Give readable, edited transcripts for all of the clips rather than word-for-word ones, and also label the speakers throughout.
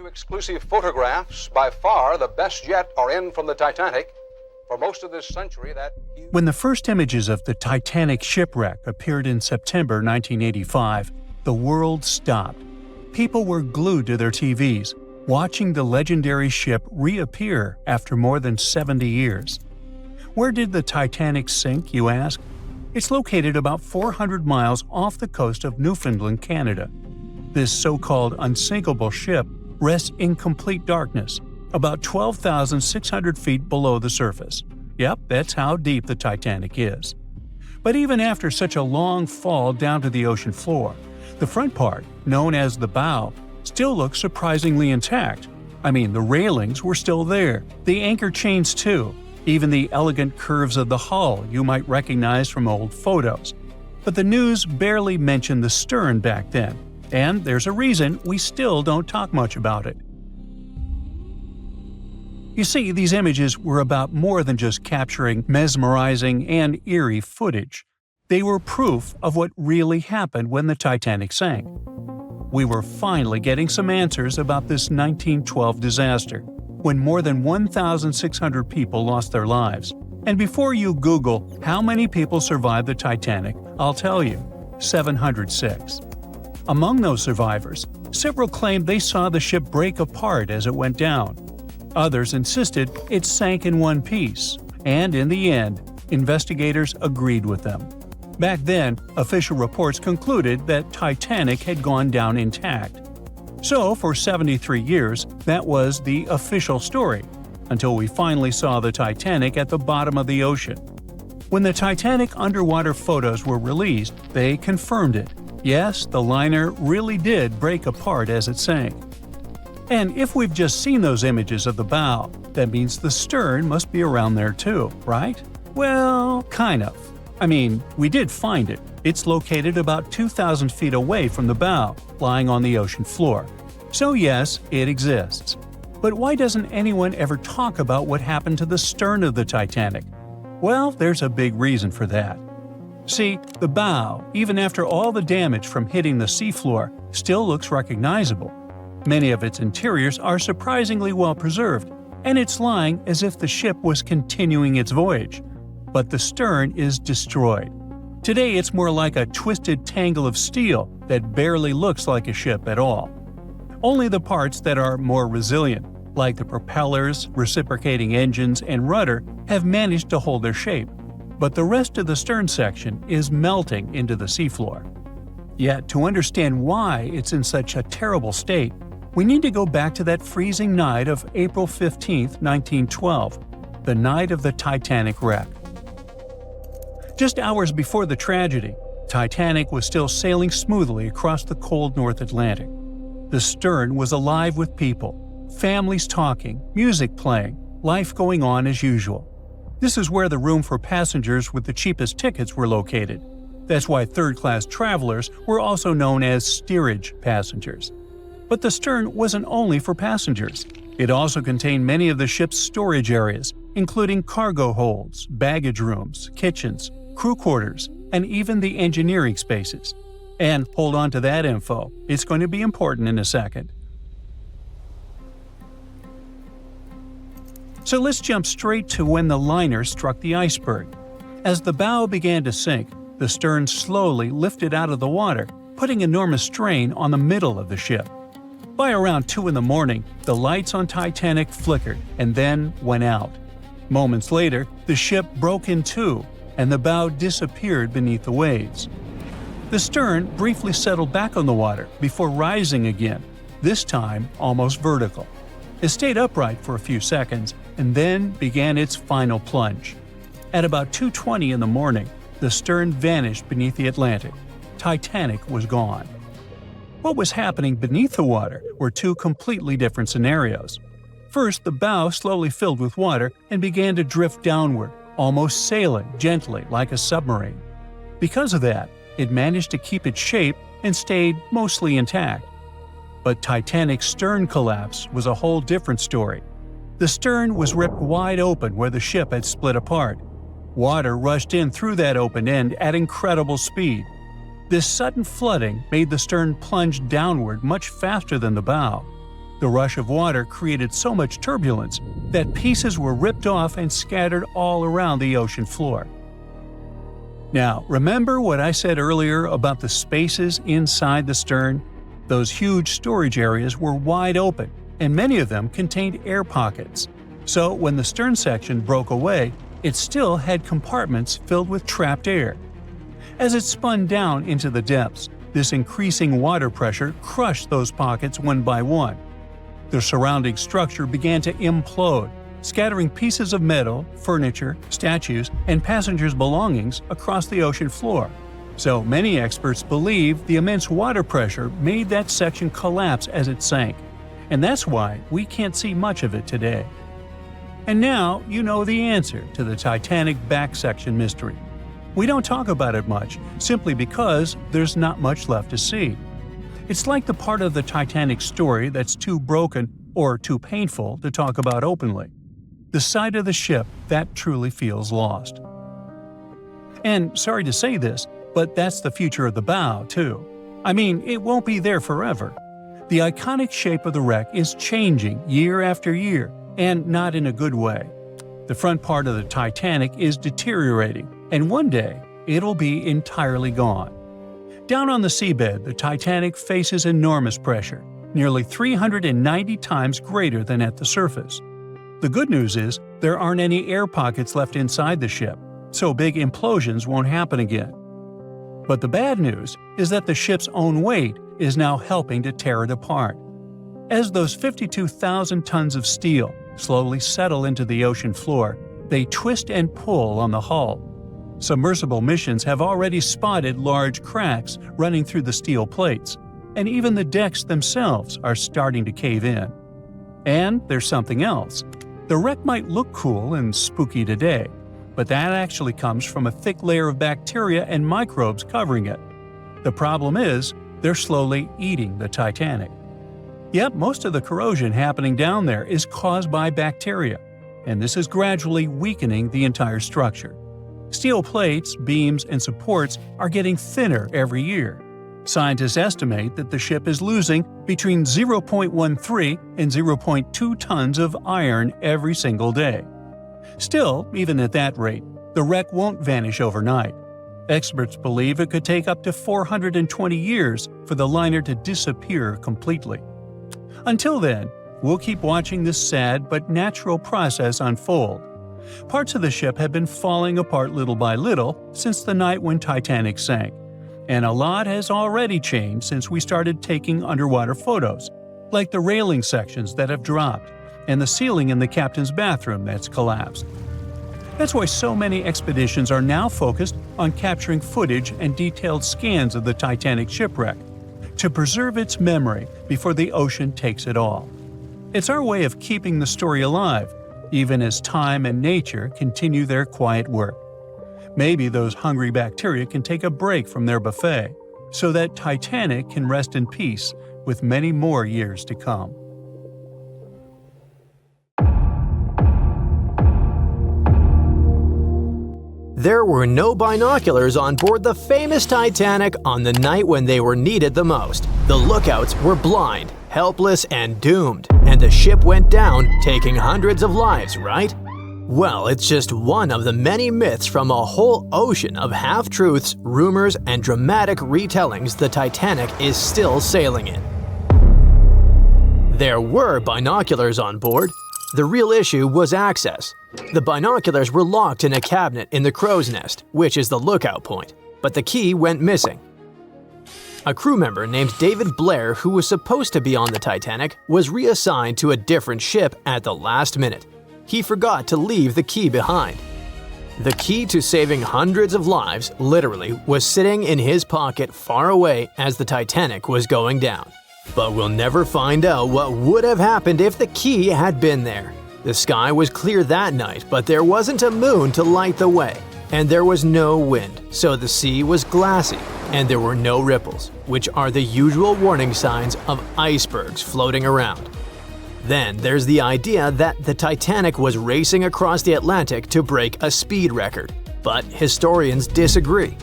Speaker 1: exclusive photographs, by far the best yet, are in from the Titanic. For most of this century,
Speaker 2: When the first images of the Titanic shipwreck appeared in September 1985, the world stopped. People were glued to their TVs, watching the legendary ship reappear after more than 70 years. Where did the Titanic sink, you ask? It's located about 400 miles off the coast of Newfoundland, Canada. This so-called unsinkable ship rests in complete darkness, about 12,600 feet below the surface. Yep, that's how deep the Titanic is. But even after such a long fall down to the ocean floor, the front part, known as the bow, still looks surprisingly intact. I mean, the railings were still there, the anchor chains too, even the elegant curves of the hull you might recognize from old photos. But the news barely mentioned the stern back then, and there's a reason we still don't talk much about it. You see, these images were about more than just capturing mesmerizing and eerie footage. They were proof of what really happened when the Titanic sank. We were finally getting some answers about this 1912 disaster, when more than 1,600 people lost their lives. And before you Google how many people survived the Titanic, I'll tell you, 706. Among those survivors, several claimed they saw the ship break apart as it went down. Others insisted it sank in one piece, and in the end, investigators agreed with them. Back then, official reports concluded that Titanic had gone down intact. So, for 73 years, that was the official story, until we finally saw the Titanic at the bottom of the ocean. When the Titanic underwater photos were released, they confirmed it. Yes, the liner really did break apart as it sank. And if we've just seen those images of the bow, that means the stern must be around there too, right? Well, kind of. I mean, we did find it. It's located about 2,000 feet away from the bow, lying on the ocean floor. So yes, it exists. But why doesn't anyone ever talk about what happened to the stern of the Titanic? Well, there's a big reason for that. See, the bow, even after all the damage from hitting the seafloor, still looks recognizable. Many of its interiors are surprisingly well preserved, and it's lying as if the ship was continuing its voyage. But the stern is destroyed. Today it's more like a twisted tangle of steel that barely looks like a ship at all. Only the parts that are more resilient, like the propellers, reciprocating engines, and rudder, have managed to hold their shape. But the rest of the stern section is melting into the seafloor. Yet, to understand why it's in such a terrible state, we need to go back to that freezing night of April 15, 1912, the night of the Titanic wreck. Just hours before the tragedy, Titanic was still sailing smoothly across the cold North Atlantic. The stern was alive with people, families talking, music playing, life going on as usual. This is where the room for passengers with the cheapest tickets were located. That's why third-class travelers were also known as steerage passengers. But the stern wasn't only for passengers. It also contained many of the ship's storage areas, including cargo holds, baggage rooms, kitchens, crew quarters, and even the engineering spaces. And hold on to that info, it's going to be important in a second. So let's jump straight to when the liner struck the iceberg. As the bow began to sink, the stern slowly lifted out of the water, putting enormous strain on the middle of the ship. By around 2 in the morning, the lights on Titanic flickered and then went out. Moments later, the ship broke in two, and the bow disappeared beneath the waves. The stern briefly settled back on the water before rising again, this time almost vertical. It stayed upright for a few seconds and then began its final plunge. At about 2:20 in the morning, the stern vanished beneath the Atlantic. Titanic was gone. What was happening beneath the water were two completely different scenarios. First, the bow slowly filled with water and began to drift downward, almost sailing gently like a submarine. Because of that, it managed to keep its shape and stayed mostly intact. But Titanic's stern collapse was a whole different story. The stern was ripped wide open where the ship had split apart. Water rushed in through that open end at incredible speed. This sudden flooding made the stern plunge downward much faster than the bow. The rush of water created so much turbulence that pieces were ripped off and scattered all around the ocean floor. Now, remember what I said earlier about the spaces inside the stern? Those huge storage areas were wide open, and many of them contained air pockets. So when the stern section broke away, it still had compartments filled with trapped air. As it spun down into the depths, this increasing water pressure crushed those pockets one by one. The surrounding structure began to implode, scattering pieces of metal, furniture, statues, and passengers' belongings across the ocean floor. So many experts believe the immense water pressure made that section collapse as it sank, and that's why we can't see much of it today. And now you know the answer to the Titanic back section mystery. We don't talk about it much, simply because there's not much left to see. It's like the part of the Titanic story that's too broken or too painful to talk about openly. The side of the ship that truly feels lost. And sorry to say this, but that's the future of the bow, too. I mean, it won't be there forever. The iconic shape of the wreck is changing year after year, and not in a good way. The front part of the Titanic is deteriorating, and one day it'll be entirely gone. Down on the seabed, the Titanic faces enormous pressure, nearly 390 times greater than at the surface. The good news is there aren't any air pockets left inside the ship, so big implosions won't happen again. But the bad news is that the ship's own weight is now helping to tear it apart. As those 52,000 tons of steel slowly settle into the ocean floor, they twist and pull on the hull. Submersible missions have already spotted large cracks running through the steel plates, and even the decks themselves are starting to cave in. And there's something else. The wreck might look cool and spooky today, but that actually comes from a thick layer of bacteria and microbes covering it. The problem is, they're slowly eating the Titanic. Yep, most of the corrosion happening down there is caused by bacteria, and this is gradually weakening the entire structure. Steel plates, beams, and supports are getting thinner every year. Scientists estimate that the ship is losing between 0.13 and 0.2 tons of iron every single day. Still, even at that rate, the wreck won't vanish overnight. Experts believe it could take up to 420 years for the liner to disappear completely. Until then, we'll keep watching this sad but natural process unfold. Parts of the ship have been falling apart little by little since the night when Titanic sank. And a lot has already changed since we started taking underwater photos, like the railing sections that have dropped and the ceiling in the captain's bathroom that's collapsed. That's why so many expeditions are now focused on capturing footage and detailed scans of the Titanic shipwreck to preserve its memory before the ocean takes it all. It's our way of keeping the story alive, even as time and nature continue their quiet work. Maybe those hungry bacteria can take a break from their buffet, so that Titanic can rest in peace with many more years to come.
Speaker 3: There were no binoculars on board the famous Titanic on the night when they were needed the most. The lookouts were blind, helpless, and doomed, and the ship went down, taking hundreds of lives, right? Well, it's just one of the many myths from a whole ocean of half-truths, rumors, and dramatic retellings the Titanic is still sailing in. There were binoculars on board. The real issue was access. The binoculars were locked in a cabinet in the crow's nest, which is the lookout point, but the key went missing. A crew member named David Blair, who was supposed to be on the Titanic, was reassigned to a different ship at the last minute. He forgot to leave the key behind. The key to saving hundreds of lives, literally, was sitting in his pocket far away as the Titanic was going down. But we'll never find out what would have happened if the key had been there. The sky was clear that night, but there wasn't a moon to light the way, and there was no wind, so the sea was glassy, and there were no ripples, which are the usual warning signs of icebergs floating around. Then there's the idea that the Titanic was racing across the Atlantic to break a speed record, but historians disagree.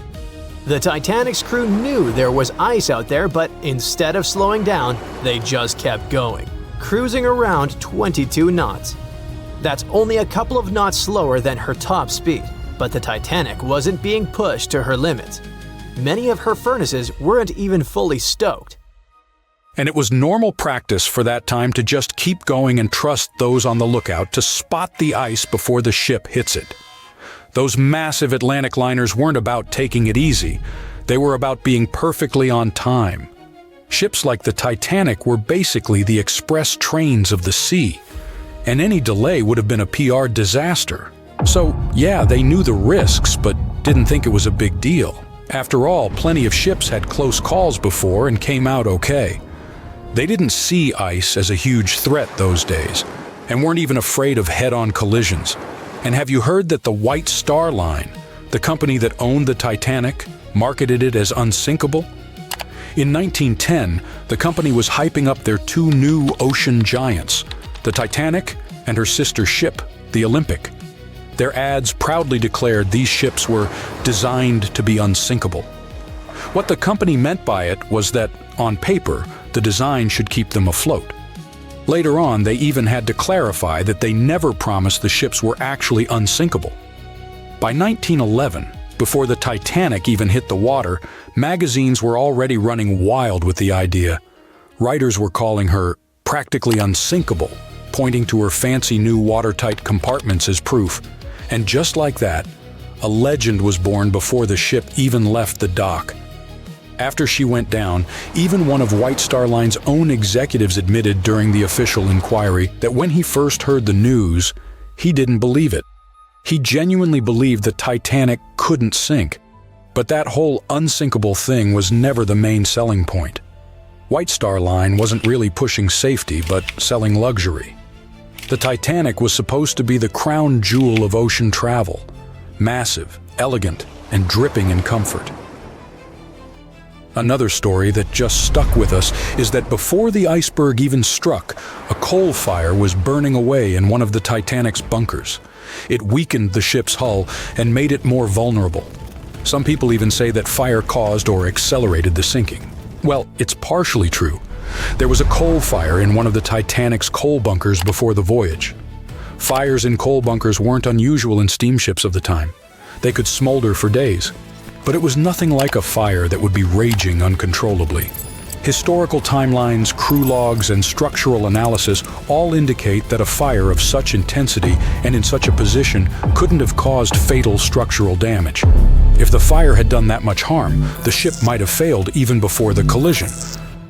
Speaker 3: The Titanic's crew knew there was ice out there, but instead of slowing down, they just kept going. cruising around 22 knots. That's only a couple of knots slower than her top speed, but the Titanic wasn't being pushed to her limits. Many of her furnaces weren't even fully stoked.
Speaker 4: And it was normal practice for that time to just keep going and trust those on the lookout to spot the ice before the ship hits it. Those massive Atlantic liners weren't about taking it easy. They were about being perfectly on time. Ships like the Titanic were basically the express trains of the sea, and any delay would have been a PR disaster. So, yeah, they knew the risks, but didn't think it was a big deal. After all, plenty of ships had close calls before and came out okay. They didn't see ice as a huge threat those days, and weren't even afraid of head-on collisions. And have you heard that the White Star Line, the company that owned the Titanic, marketed it as unsinkable? In 1910, the company was hyping up their two new ocean giants, the Titanic and her sister ship, the Olympic. Their ads proudly declared these ships were designed to be unsinkable. What the company meant by it was that, on paper, the design should keep them afloat. Later on, they even had to clarify that they never promised the ships were actually unsinkable. By 1911, before the Titanic even hit the water, magazines were already running wild with the idea. Writers were calling her practically unsinkable, pointing to her fancy new watertight compartments as proof. And just like that, a legend was born before the ship even left the dock. After she went down, even one of White Star Line's own executives admitted during the official inquiry that when he first heard the news, he didn't believe it. He genuinely believed the Titanic couldn't sink. But that whole unsinkable thing was never the main selling point. White Star Line wasn't really pushing safety, but selling luxury. The Titanic was supposed to be the crown jewel of ocean travel, massive, elegant, and dripping in comfort. Another story that just stuck with us is that before the iceberg even struck, a coal fire was burning away in one of the Titanic's bunkers. It weakened the ship's hull and made it more vulnerable. Some people even say that fire caused or accelerated the sinking. Well, it's partially true. There was a coal fire in one of the Titanic's coal bunkers before the voyage. Fires in coal bunkers weren't unusual in steamships of the time. They could smolder for days. But it was nothing like a fire that would be raging uncontrollably. Historical timelines, crew logs, and structural analysis all indicate that a fire of such intensity and in such a position couldn't have caused fatal structural damage. If the fire had done that much harm, the ship might have failed even before the collision.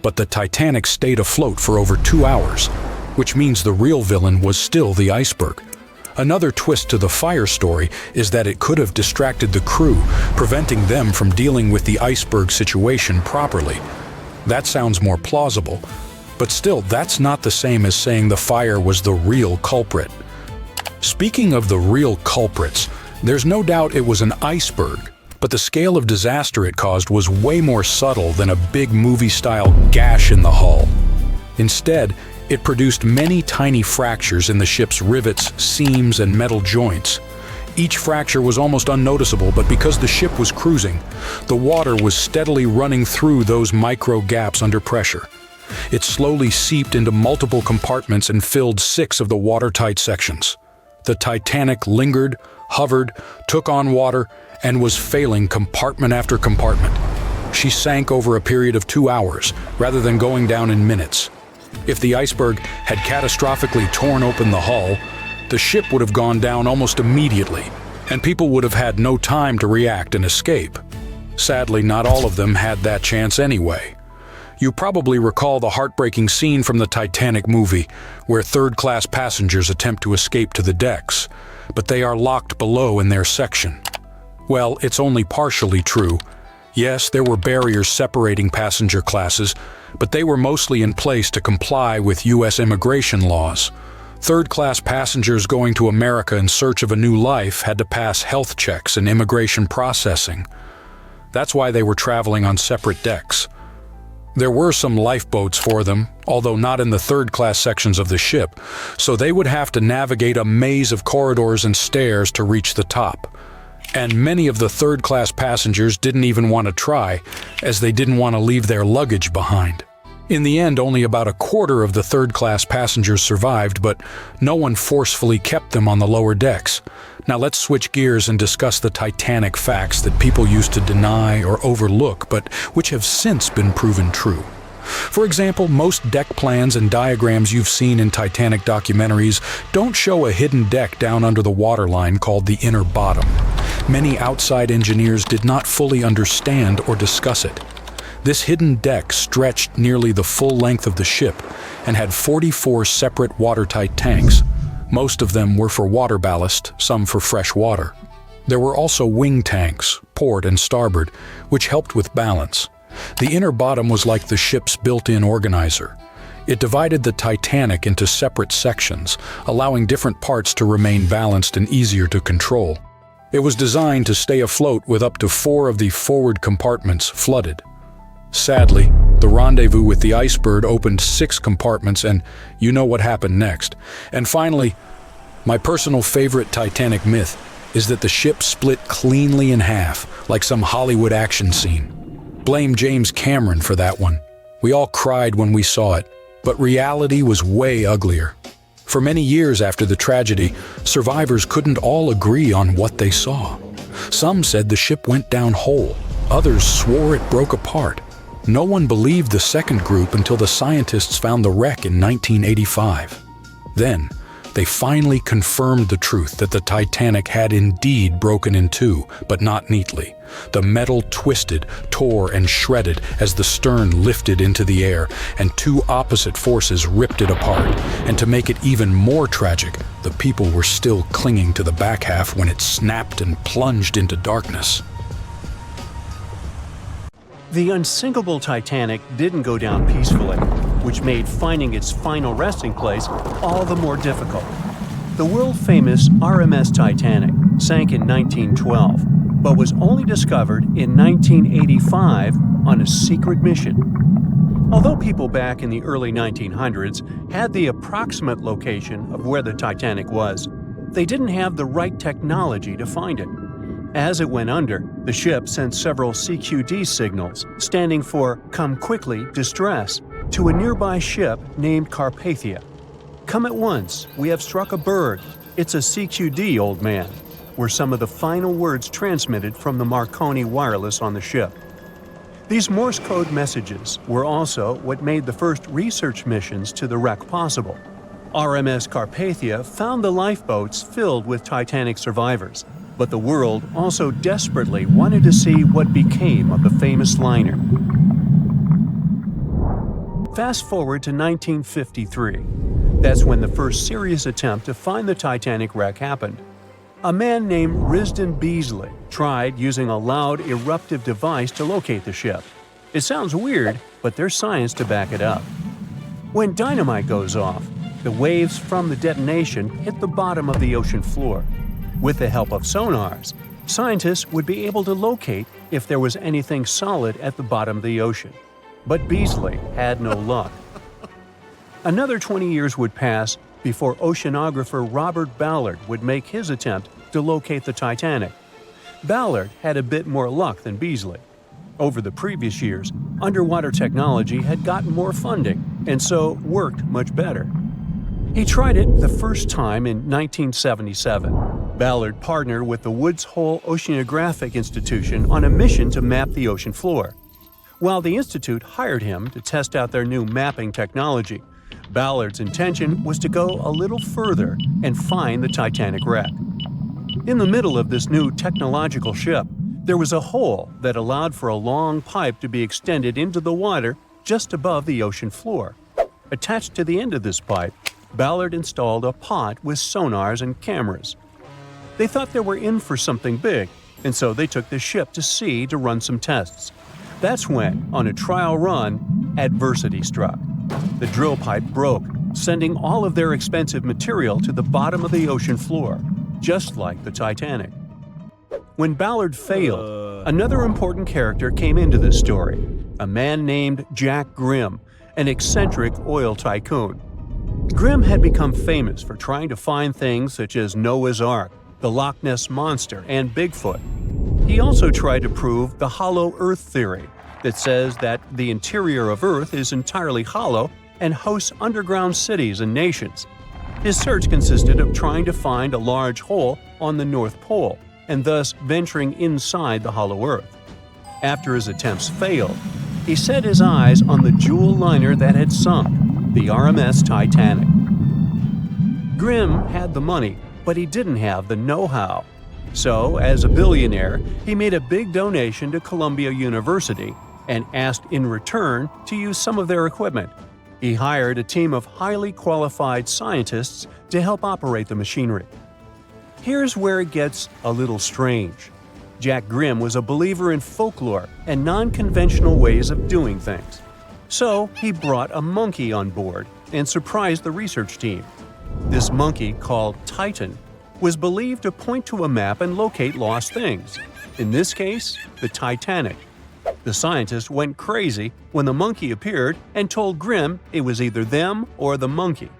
Speaker 4: But the Titanic stayed afloat for over 2 hours, which means the real villain was still the iceberg. Another twist to the fire story is that it could have distracted the crew, preventing them from dealing with the iceberg situation properly. That sounds more plausible, but still, that's not the same as saying the fire was the real culprit. Speaking of the real culprits, there's no doubt it was an iceberg, but the scale of disaster it caused was way more subtle than a big movie-style gash in the hull. Instead, it produced many tiny fractures in the ship's rivets, seams, and metal joints. Each fracture was almost unnoticeable, but because the ship was cruising, the water was steadily running through those micro gaps under pressure. It slowly seeped into multiple compartments and filled 6 of the watertight sections. The Titanic lingered, hovered, took on water, and was failing compartment after compartment. She sank over a period of 2 hours, rather than going down in minutes. If the iceberg had catastrophically torn open the hull, the ship would have gone down almost immediately, and people would have had no time to react and escape. Sadly, not all of them had that chance anyway. You probably recall the heartbreaking scene from the Titanic movie, where third-class passengers attempt to escape to the decks, but they are locked below in their section. Well, it's only partially true. Yes, there were barriers separating passenger classes, but they were mostly in place to comply with U.S. immigration laws. Third-class passengers going to America in search of a new life had to pass health checks and immigration processing. That's why they were traveling on separate decks. There were some lifeboats for them, although not in the third-class sections of the ship, so they would have to navigate a maze of corridors and stairs to reach the top. And many of the third-class passengers didn't even want to try, as they didn't want to leave their luggage behind. In the end, only about a quarter of the third-class passengers survived, but no one forcefully kept them on the lower decks. Now let's switch gears and discuss the Titanic facts that people used to deny or overlook, but which have since been proven true. For example, most deck plans and diagrams you've seen in Titanic documentaries don't show a hidden deck down under the waterline called the inner bottom. Many outside engineers did not fully understand or discuss it. This hidden deck stretched nearly the full length of the ship and had 44 separate watertight tanks. Most of them were for water ballast, some for fresh water. There were also wing tanks, port and starboard, which helped with balance. The inner bottom was like the ship's built-in organizer. It divided the Titanic into separate sections, allowing different parts to remain balanced and easier to control. It was designed to stay afloat with up to 4 of the forward compartments flooded. Sadly, the rendezvous with the iceberg opened 6 compartments, and you know what happened next. And finally, my personal favorite Titanic myth is that the ship split cleanly in half, like some Hollywood action scene. Blame James Cameron for that one. We all cried when we saw it, but reality was way uglier. For many years after the tragedy, survivors couldn't all agree on what they saw. Some said the ship went down whole. Others swore it broke apart. No one believed the second group until the scientists found the wreck in 1985. Then, they finally confirmed the truth that the Titanic had indeed broken in two, but not neatly. The metal twisted, tore, and shredded as the stern lifted into the air, and 2 opposite forces ripped it apart. And to make it even more tragic, the people were still clinging to the back half when it snapped and plunged into darkness.
Speaker 2: The unsinkable Titanic didn't go down peacefully, which made finding its final resting place all the more difficult. The world-famous RMS Titanic sank in 1912, but was only discovered in 1985 on a secret mission. Although people back in the early 1900s had the approximate location of where the Titanic was, they didn't have the right technology to find it. As it went under, the ship sent several CQD signals, standing for Come Quickly, Distress, to a nearby ship named Carpathia. Come at once, we have struck a berg. It's a CQD, old man, were some of the final words transmitted from the Marconi wireless on the ship. These Morse code messages were also what made the first research missions to the wreck possible. RMS Carpathia found the lifeboats filled with Titanic survivors, but the world also desperately wanted to see what became of the famous liner. Fast forward to 1953. That's when the first serious attempt to find the Titanic wreck happened. A man named Risdon Beasley tried using a loud eruptive device to locate the ship. It sounds weird, but there's science to back it up. When dynamite goes off, the waves from the detonation hit the bottom of the ocean floor. With the help of sonars, scientists would be able to locate if there was anything solid at the bottom of the ocean. But Beasley had no luck. Another 20 years would pass before oceanographer Robert Ballard would make his attempt to locate the Titanic. Ballard had a bit more luck than Beasley. Over the previous years, underwater technology had gotten more funding, and so worked much better. He tried it the first time in 1977. Ballard partnered with the Woods Hole Oceanographic Institution on a mission to map the ocean floor. While the institute hired him to test out their new mapping technology, Ballard's intention was to go a little further and find the Titanic wreck. In the middle of this new technological ship, there was a hole that allowed for a long pipe to be extended into the water just above the ocean floor. Attached to the end of this pipe, Ballard installed a pod with sonars and cameras. They thought they were in for something big, and so they took the ship to sea to run some tests. That's when, on a trial run, adversity struck. The drill pipe broke, sending all of their expensive material to the bottom of the ocean floor, just like the Titanic. When Ballard failed, another important character came into this story, a man named Jack Grimm, an eccentric oil tycoon. Grimm had become famous for trying to find things such as Noah's Ark, the Loch Ness Monster, and Bigfoot. He also tried to prove the hollow Earth theory, that says that the interior of Earth is entirely hollow and hosts underground cities and nations. His search consisted of trying to find a large hole on the North Pole and thus venturing inside the hollow Earth. After his attempts failed, he set his eyes on the jewel liner that had sunk, the RMS Titanic. Grimm had the money, but he didn't have the know-how. So, as a billionaire, he made a big donation to Columbia University and asked in return to use some of their equipment. He hired a team of highly qualified scientists to help operate the machinery. Here's where it gets a little strange. Jack Grimm was a believer in folklore and non-conventional ways of doing things. So he brought a monkey on board and surprised the research team. This monkey, called Titan, was believed to point to a map and locate lost things. In this case, the Titanic. The scientists went crazy when the monkey appeared and told Grimm it was either them or the monkey.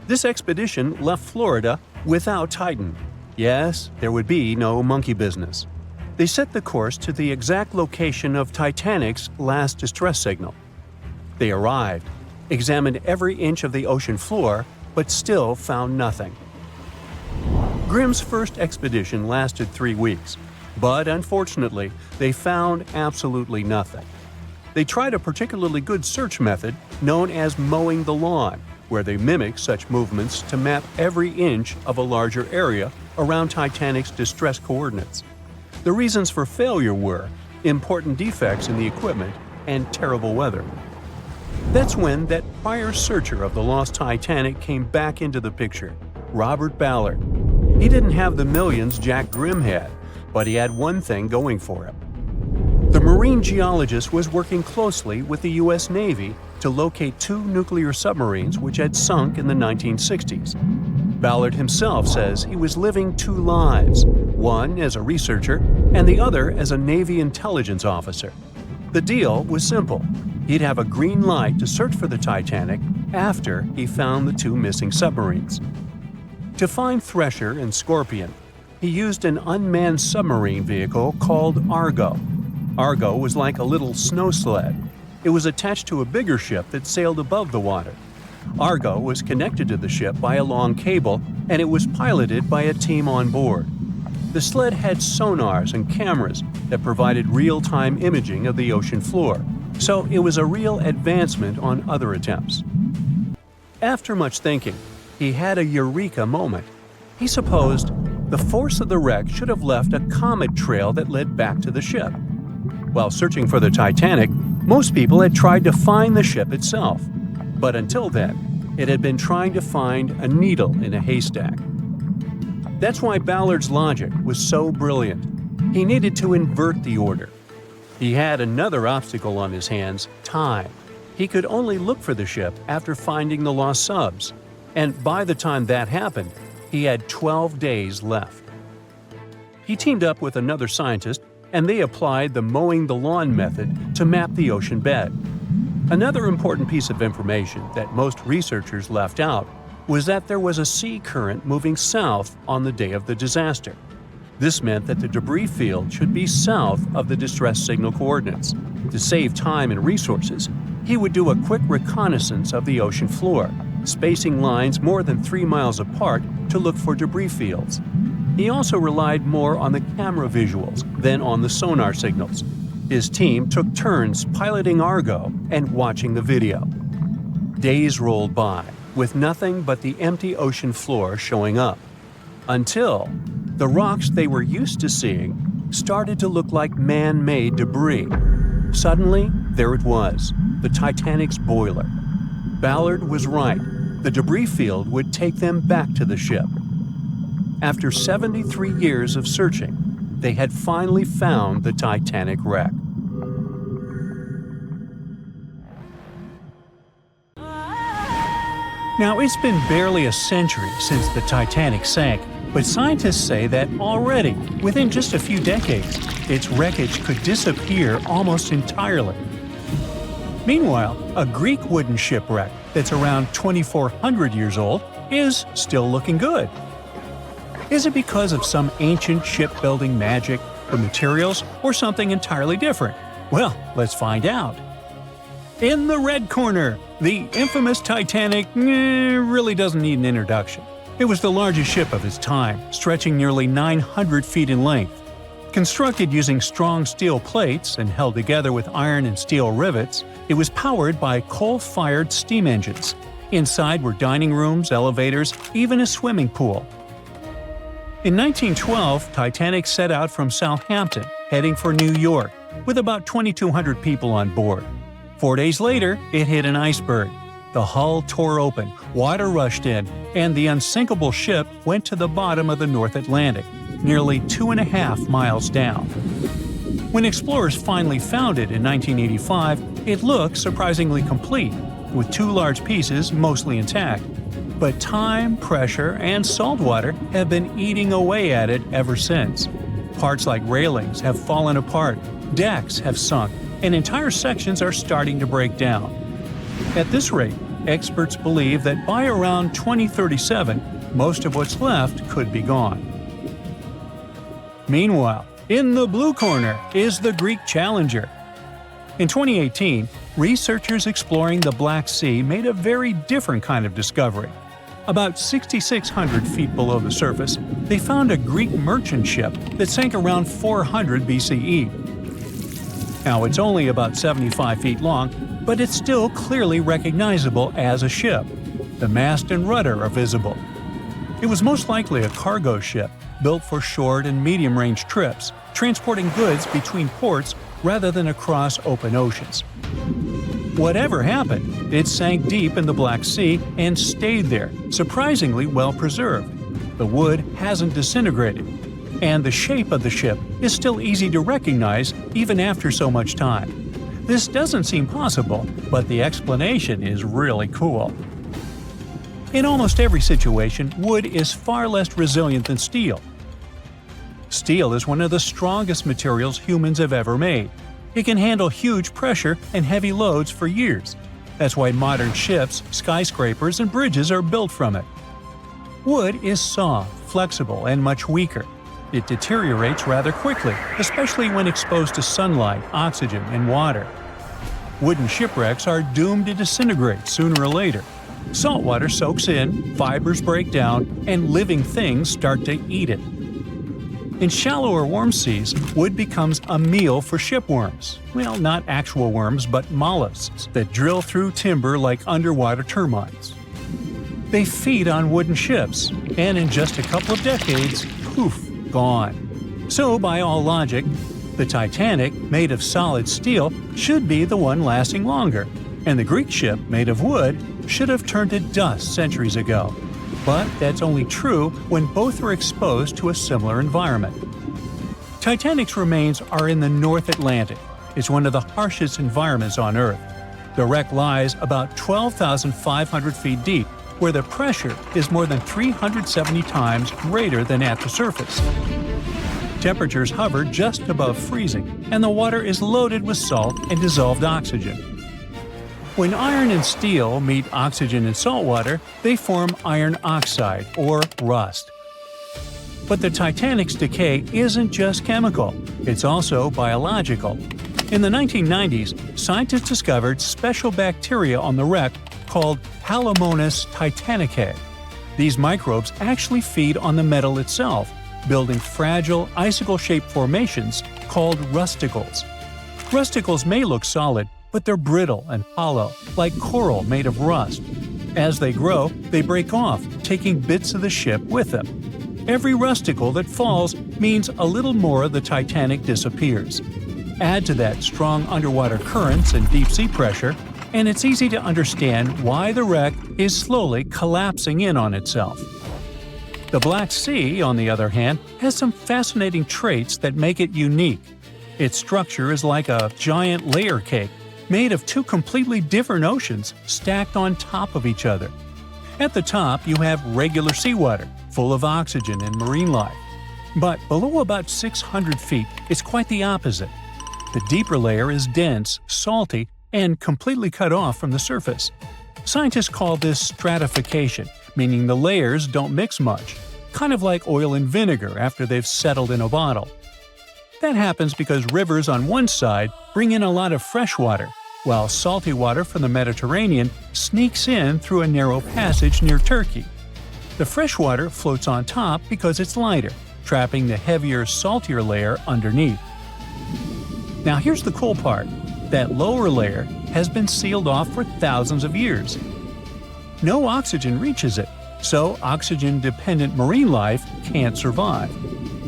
Speaker 2: This expedition left Florida without Titan. Yes, there would be no monkey business. They set the course to the exact location of Titanic's last distress signal. They arrived, examined every inch of the ocean floor, but still found nothing. Grimm's first expedition lasted 3 weeks, but unfortunately, they found absolutely nothing. They tried a particularly good search method known as mowing the lawn, where they mimic such movements to map every inch of a larger area around Titanic's distress coordinates. The reasons for failure were important defects in the equipment and terrible weather. That's when that prior searcher of the lost Titanic came back into the picture, Robert Ballard. He didn't have the millions Jack Grimm had, but he had one thing going for him. The marine geologist was working closely with the U.S. Navy to locate 2 nuclear submarines which had sunk in the 1960s. Ballard himself says he was living 2 lives, one as a researcher and the other as a Navy intelligence officer. The deal was simple. He'd have a green light to search for the Titanic after he found the 2 missing submarines. To find Thresher and Scorpion, he used an unmanned submarine vehicle called Argo. Argo was like a little snow sled. It was attached to a bigger ship that sailed above the water. Argo was connected to the ship by a long cable, and it was piloted by a team on board. The sled had sonars and cameras that provided real-time imaging of the ocean floor, so it was a real advancement on other attempts. After much thinking, he had a eureka moment. He supposed the force of the wreck should have left a comet trail that led back to the ship. While searching for the Titanic, most people had tried to find the ship itself. But until then, it had been trying to find a needle in a haystack. That's why Ballard's logic was so brilliant. He needed to invert the order. He had another obstacle on his hands: time. He could only look for the ship after finding the lost subs. And by the time that happened, he had 12 days left. He teamed up with another scientist, and they applied the mowing the lawn method to map the ocean bed. Another important piece of information that most researchers left out was that there was a sea current moving south on the day of the disaster. This meant that the debris field should be south of the distress signal coordinates. To save time and resources, he would do a quick reconnaissance of the ocean floor, spacing lines more than 3 miles apart to look for debris fields. He also relied more on the camera visuals than on the sonar signals. His team took turns piloting Argo and watching the video. Days rolled by, with nothing but the empty ocean floor showing up. Until the rocks they were used to seeing started to look like man-made debris. Suddenly, there it was, the Titanic's boiler. Ballard was right. The debris field would take them back to the ship. After 73 years of searching, they had finally found the Titanic wreck. Now, it's been barely a century since the Titanic sank, but scientists say that already, within just a few decades, its wreckage could disappear almost entirely. Meanwhile, a Greek wooden shipwreck that's around 2,400 years old is still looking good. Is it because of some ancient shipbuilding magic, the materials, or something entirely different? Well, let's find out. In the red corner, the infamous Titanic really doesn't need an introduction. It was the largest ship of its time, stretching nearly 900 feet in length. Constructed using strong steel plates and held together with iron and steel rivets, it was powered by coal-fired steam engines. Inside were dining rooms, elevators, even a swimming pool. In 1912, Titanic set out from Southampton, heading for New York, with about 2,200 people on board. 4 days later, it hit an iceberg. The hull tore open, water rushed in, and the unsinkable ship went to the bottom of the North Atlantic, nearly 2.5 miles down. When explorers finally found it in 1985, it looked surprisingly complete, with 2 large pieces mostly intact. But time, pressure, and salt water have been eating away at it ever since. Parts like railings have fallen apart, decks have sunk, and entire sections are starting to break down. At this rate, experts believe that by around 2037, most of what's left could be gone. Meanwhile, in the blue corner is the Greek Challenger. In 2018, researchers exploring the Black Sea made a very different kind of discovery. About 6,600 feet below the surface, they found a Greek merchant ship that sank around 400 BCE. Now, it's only about 75 feet long, but it's still clearly recognizable as a ship. The mast and rudder are visible. It was most likely a cargo ship, built for short and medium-range trips, transporting goods between ports rather than across open oceans. Whatever happened, it sank deep in the Black Sea and stayed there, surprisingly well preserved. The wood hasn't disintegrated, and the shape of the ship is still easy to recognize even after so much time. This doesn't seem possible, but the explanation is really cool. In almost every situation, wood is far less resilient than steel. Steel is one of the strongest materials humans have ever made. It can handle huge pressure and heavy loads for years. That's why modern ships, skyscrapers, and bridges are built from it. Wood is soft, flexible, and much weaker. It deteriorates rather quickly, especially when exposed to sunlight, oxygen, and water. Wooden shipwrecks are doomed to disintegrate sooner or later. Salt water soaks in, fibers break down, and living things start to eat it. In shallow or warm seas, wood becomes a meal for shipworms. Well, not actual worms, but mollusks that drill through timber like underwater termites. They feed on wooden ships, and in just a couple of decades, poof, gone. So, by all logic, the Titanic, made of solid steel, should be the one lasting longer, and the Greek ship, made of wood, should have turned to dust centuries ago. But that's only true when both are exposed to a similar environment. Titanic's remains are in the North Atlantic. It's one of the harshest environments on Earth. The wreck lies about 12,500 feet deep, where the pressure is more than 370 times greater than at the surface. Temperatures hover just above freezing, and the water is loaded with salt and dissolved oxygen. When iron and steel meet oxygen and salt water, they form iron oxide, or rust. But the Titanic's decay isn't just chemical, it's also biological. In the 1990s, scientists discovered special bacteria on the wreck called Halomonas titanicae. These microbes actually feed on the metal itself, building fragile, icicle-shaped formations called rusticles. Rusticles may look solid, but they're brittle and hollow, like coral made of rust. As they grow, they break off, taking bits of the ship with them. Every rusticle that falls means a little more of the Titanic disappears. Add to that strong underwater currents and deep-sea pressure, and it's easy to understand why the wreck is slowly collapsing in on itself. The Black Sea, on the other hand, has some fascinating traits that make it unique. Its structure is like a giant layer cake, made of 2 completely different oceans stacked on top of each other. At the top, you have regular seawater, full of oxygen and marine life. But below about 600 feet, it's quite the opposite. The deeper layer is dense, salty, and completely cut off from the surface. Scientists call this stratification, meaning the layers don't mix much, kind of like oil and vinegar after they've settled in a bottle. That happens because rivers on one side bring in a lot of fresh water, while salty water from the Mediterranean sneaks in through a narrow passage near Turkey. The fresh water floats on top because it's lighter, trapping the heavier, saltier layer underneath. Now here's the cool part. That lower layer has been sealed off for thousands of years. No oxygen reaches it, so oxygen-dependent marine life can't survive.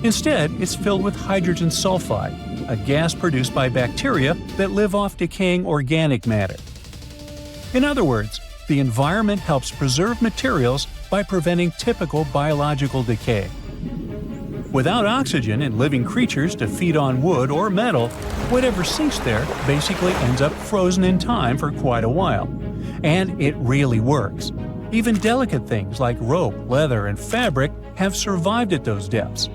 Speaker 2: Instead, it's filled with hydrogen sulfide, a gas produced by bacteria that live off decaying organic matter. In other words, the environment helps preserve materials by preventing typical biological decay. Without oxygen and living creatures to feed on wood or metal, whatever sinks there basically ends up frozen in time for quite a while. And it really works. Even delicate things like rope, leather, and fabric have survived at those depths.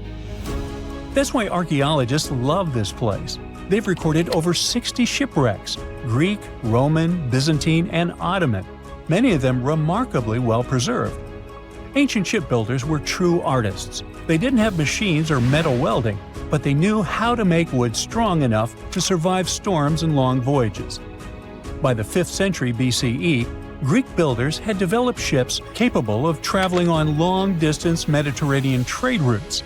Speaker 2: That's why archaeologists love this place. They've recorded over 60 shipwrecks – Greek, Roman, Byzantine, and Ottoman, many of them remarkably well preserved. Ancient shipbuilders were true artists. They didn't have machines or metal welding, but they knew how to make wood strong enough to survive storms and long voyages. By the 5th century BCE, Greek builders had developed ships capable of traveling on long-distance Mediterranean trade routes.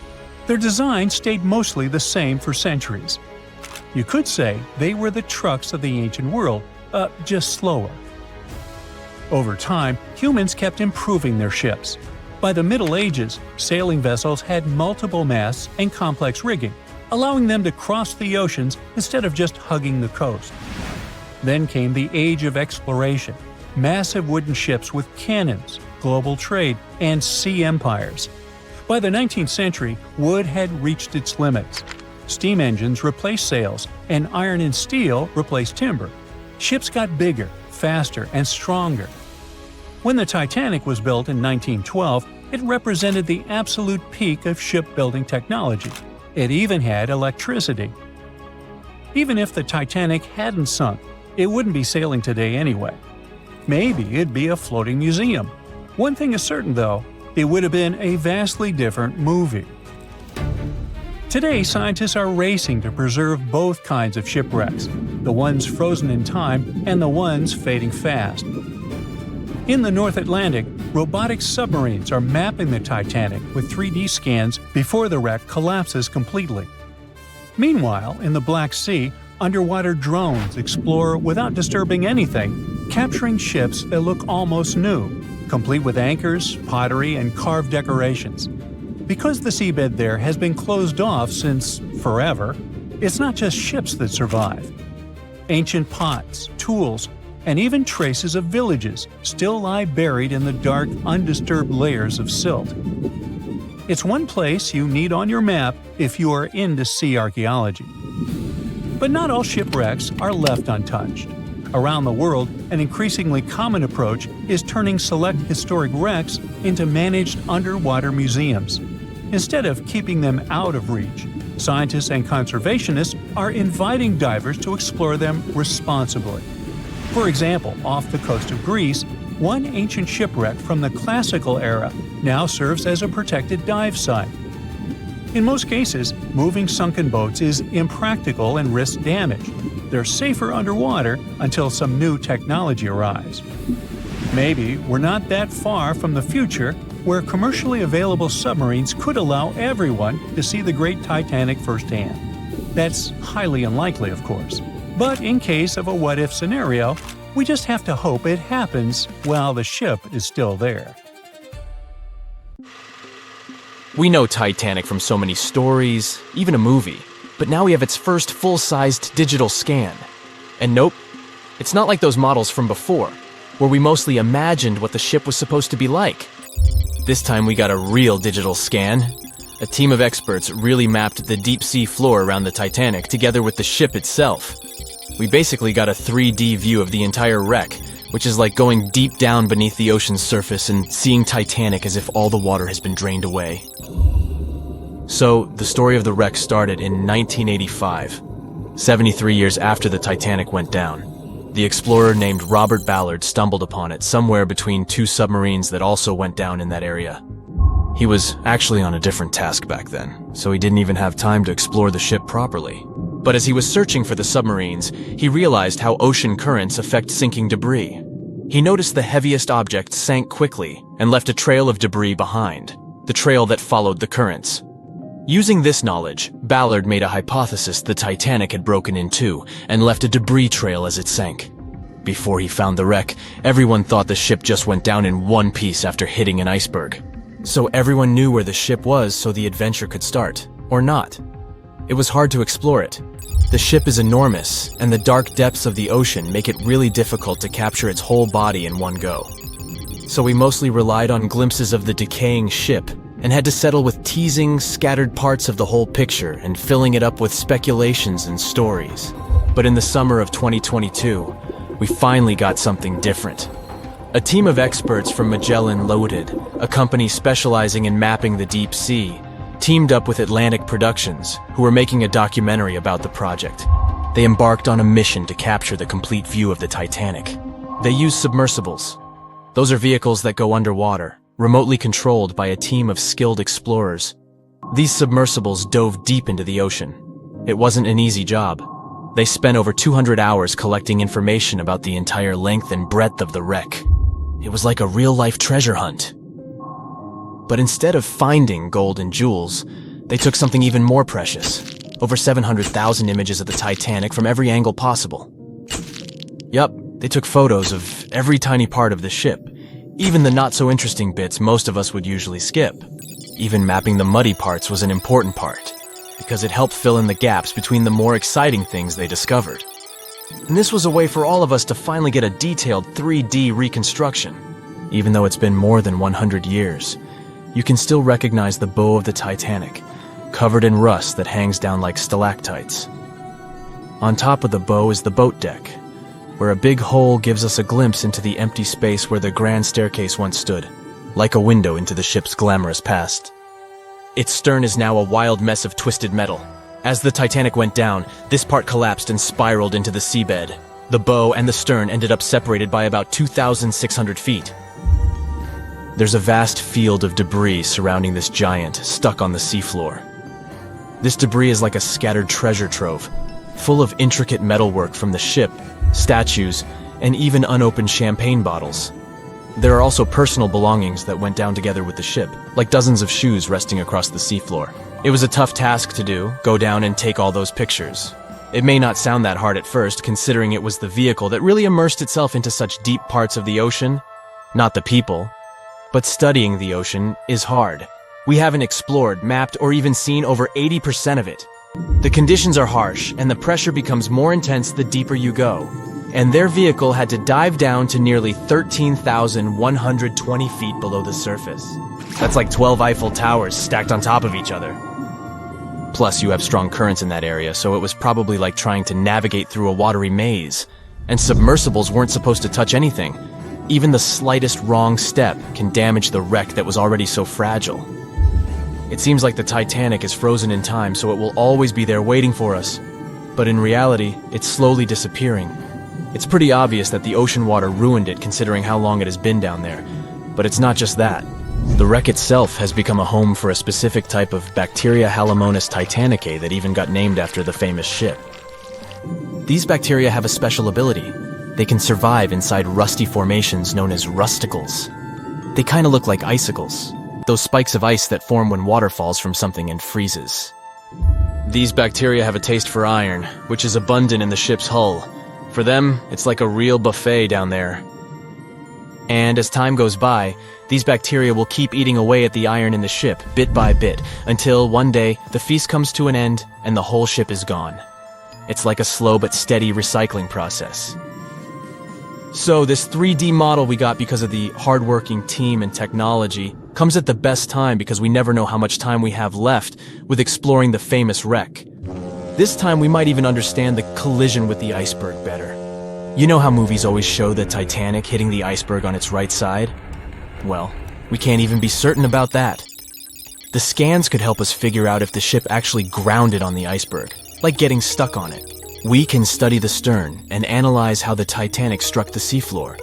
Speaker 2: Their design stayed mostly the same for centuries. You could say they were the trucks of the ancient world, just slower. Over time, humans kept improving their ships. By the Middle Ages, sailing vessels had multiple masts and complex rigging, allowing them to cross the oceans instead of just hugging the coast. Then came the Age of Exploration, massive wooden ships with cannons, global trade, and sea empires. By the 19th century, wood had reached its limits. Steam engines replaced sails, and iron and steel replaced timber. Ships got bigger, faster, and stronger. When the Titanic was built in 1912, it represented the absolute peak of shipbuilding technology. It even had electricity. Even if the Titanic hadn't sunk, it wouldn't be sailing today anyway. Maybe it'd be a floating museum. One thing is certain, though, it would have been a vastly different movie. Today, scientists are racing to preserve both kinds of shipwrecks, the ones frozen in time and the ones fading fast. In the North Atlantic, robotic submarines are mapping the Titanic with 3D scans before the wreck collapses completely. Meanwhile, in the Black Sea, underwater drones explore without disturbing anything, capturing ships that look almost new, complete with anchors, pottery, and carved decorations. Because the seabed there has been closed off since forever, it's not just ships that survive. Ancient pots, tools, and even traces of villages still lie buried in the dark, undisturbed layers of silt. It's one place you need on your map if you are into sea archaeology. But not all shipwrecks are left untouched. Around the world, an increasingly common approach is turning select historic wrecks into managed underwater museums. Instead of keeping them out of reach, scientists and conservationists are inviting divers to explore them responsibly. For example, off the coast of Greece, one ancient shipwreck from the classical era now serves as a protected dive site. In most cases, moving sunken boats is impractical and risks damage. They're safer underwater until some new technology arrives. Maybe we're not that far from the future where commercially available submarines could allow everyone to see the great Titanic firsthand. That's highly unlikely, of course. But in case of a what-if scenario, we just have to hope it happens while the ship is still there.
Speaker 5: We know Titanic from so many stories, even a movie, but now we have its first full-sized digital scan. And nope, it's not like those models from before, where we mostly imagined what the ship was supposed to be like. This time we got a real digital scan. A team of experts really mapped the deep-sea floor around the Titanic together with the ship itself. We basically got a 3D view of the entire wreck, which is like going deep down beneath the ocean's surface and seeing Titanic as if all the water has been drained away. So, the story of the wreck started in 1985, 73 years after the Titanic went down. The explorer named Robert Ballard stumbled upon it somewhere between two submarines that also went down in that area. He was actually on a different task back then, so he didn't even have time to explore the ship properly. But as he was searching for the submarines, he realized how ocean currents affect sinking debris. He noticed the heaviest object sank quickly and left a trail of debris behind, the trail that followed the currents. Using this knowledge, Ballard made a hypothesis the Titanic had broken in two and left a debris trail as it sank. Before he found the wreck, everyone thought the ship just went down in one piece after hitting an iceberg. So everyone knew where the ship was so the adventure could start, or not. It was hard to explore it. The ship is enormous, and the dark depths of the ocean make it really difficult to capture its whole body in one go. So we mostly relied on glimpses of the decaying ship, and had to settle with teasing scattered parts of the whole picture and filling it up with speculations and stories. But in the summer of 2022, we finally got something different. A team of experts from Magellan Loaded, a company specializing in mapping the deep sea, teamed up with Atlantic Productions, who were making a documentary about the project. They embarked on a mission to capture the complete view of the Titanic. They used submersibles. Those are vehicles that go underwater, remotely controlled by a team of skilled explorers. These submersibles dove deep into the ocean. It wasn't an easy job. They spent over 200 hours collecting information about the entire length and breadth of the wreck. It was like a real-life treasure hunt. But instead of finding gold and jewels, they took something even more precious. Over 700,000 images of the Titanic from every angle possible. Yup, they took photos of every tiny part of the ship, even the not-so-interesting bits most of us would usually skip. Even mapping the muddy parts was an important part, because it helped fill in the gaps between the more exciting things they discovered. And this was a way for all of us to finally get a detailed 3D reconstruction. Even though it's been more than 100 years, you can still recognize the bow of the Titanic, covered in rust that hangs down like stalactites. On top of the bow is the boat deck, where a big hole gives us a glimpse into the empty space where the grand staircase once stood, like a window into the ship's glamorous past. Its stern is now a wild mess of twisted metal. As the Titanic went down, this part collapsed and spiraled into the seabed. The bow and the stern ended up separated by about 2,600 feet. There's a vast field of debris surrounding this giant, stuck on the seafloor. This debris is like a scattered treasure trove, full of intricate metalwork from the ship, statues, and even unopened champagne bottles. There are also personal belongings that went down together with the ship, like dozens of shoes resting across the seafloor. It was a tough task to do, go down and take all those pictures. It may not sound that hard at first, considering it was the vehicle that really immersed itself into such deep parts of the ocean, not the people. But studying the ocean is hard. We haven't explored, mapped, or even seen over 80% of it. The conditions are harsh, and the pressure becomes more intense the deeper you go. And their vehicle had to dive down to nearly 13,120 feet below the surface. That's like 12 Eiffel Towers stacked on top of each other. Plus, you have strong currents in that area, so it was probably like trying to navigate through a watery maze. And submersibles weren't supposed to touch anything. Even the slightest wrong step can damage the wreck that was already so fragile. It seems like the Titanic is frozen in time, so it will always be there waiting for us. But in reality, it's slowly disappearing. It's pretty obvious that the ocean water ruined it considering how long it has been down there. But it's not just that. The wreck itself has become a home for a specific type of Bacteria halomonas titanicae that even got named after the famous ship. These bacteria have a special ability. They can survive inside rusty formations known as rusticles. They kind of look like icicles, those spikes of ice that form when water falls from something and freezes. These bacteria have a taste for iron, which is abundant in the ship's hull. For them, it's like a real buffet down there. And as time goes by, these bacteria will keep eating away at the iron in the ship, bit by bit, until one day the feast comes to an end and the whole ship is gone. It's like a slow but steady recycling process. So this 3D model we got because of the hardworking team and technology comes at the best time because we never know how much time we have left with exploring the famous wreck. This time we might even understand the collision with the iceberg better. You know how movies always show the Titanic hitting the iceberg on its right side? Well, we can't even be certain about that. The scans could help us figure out if the ship actually grounded on the iceberg, like getting stuck on it. We can study the stern and analyze how the Titanic struck the seafloor.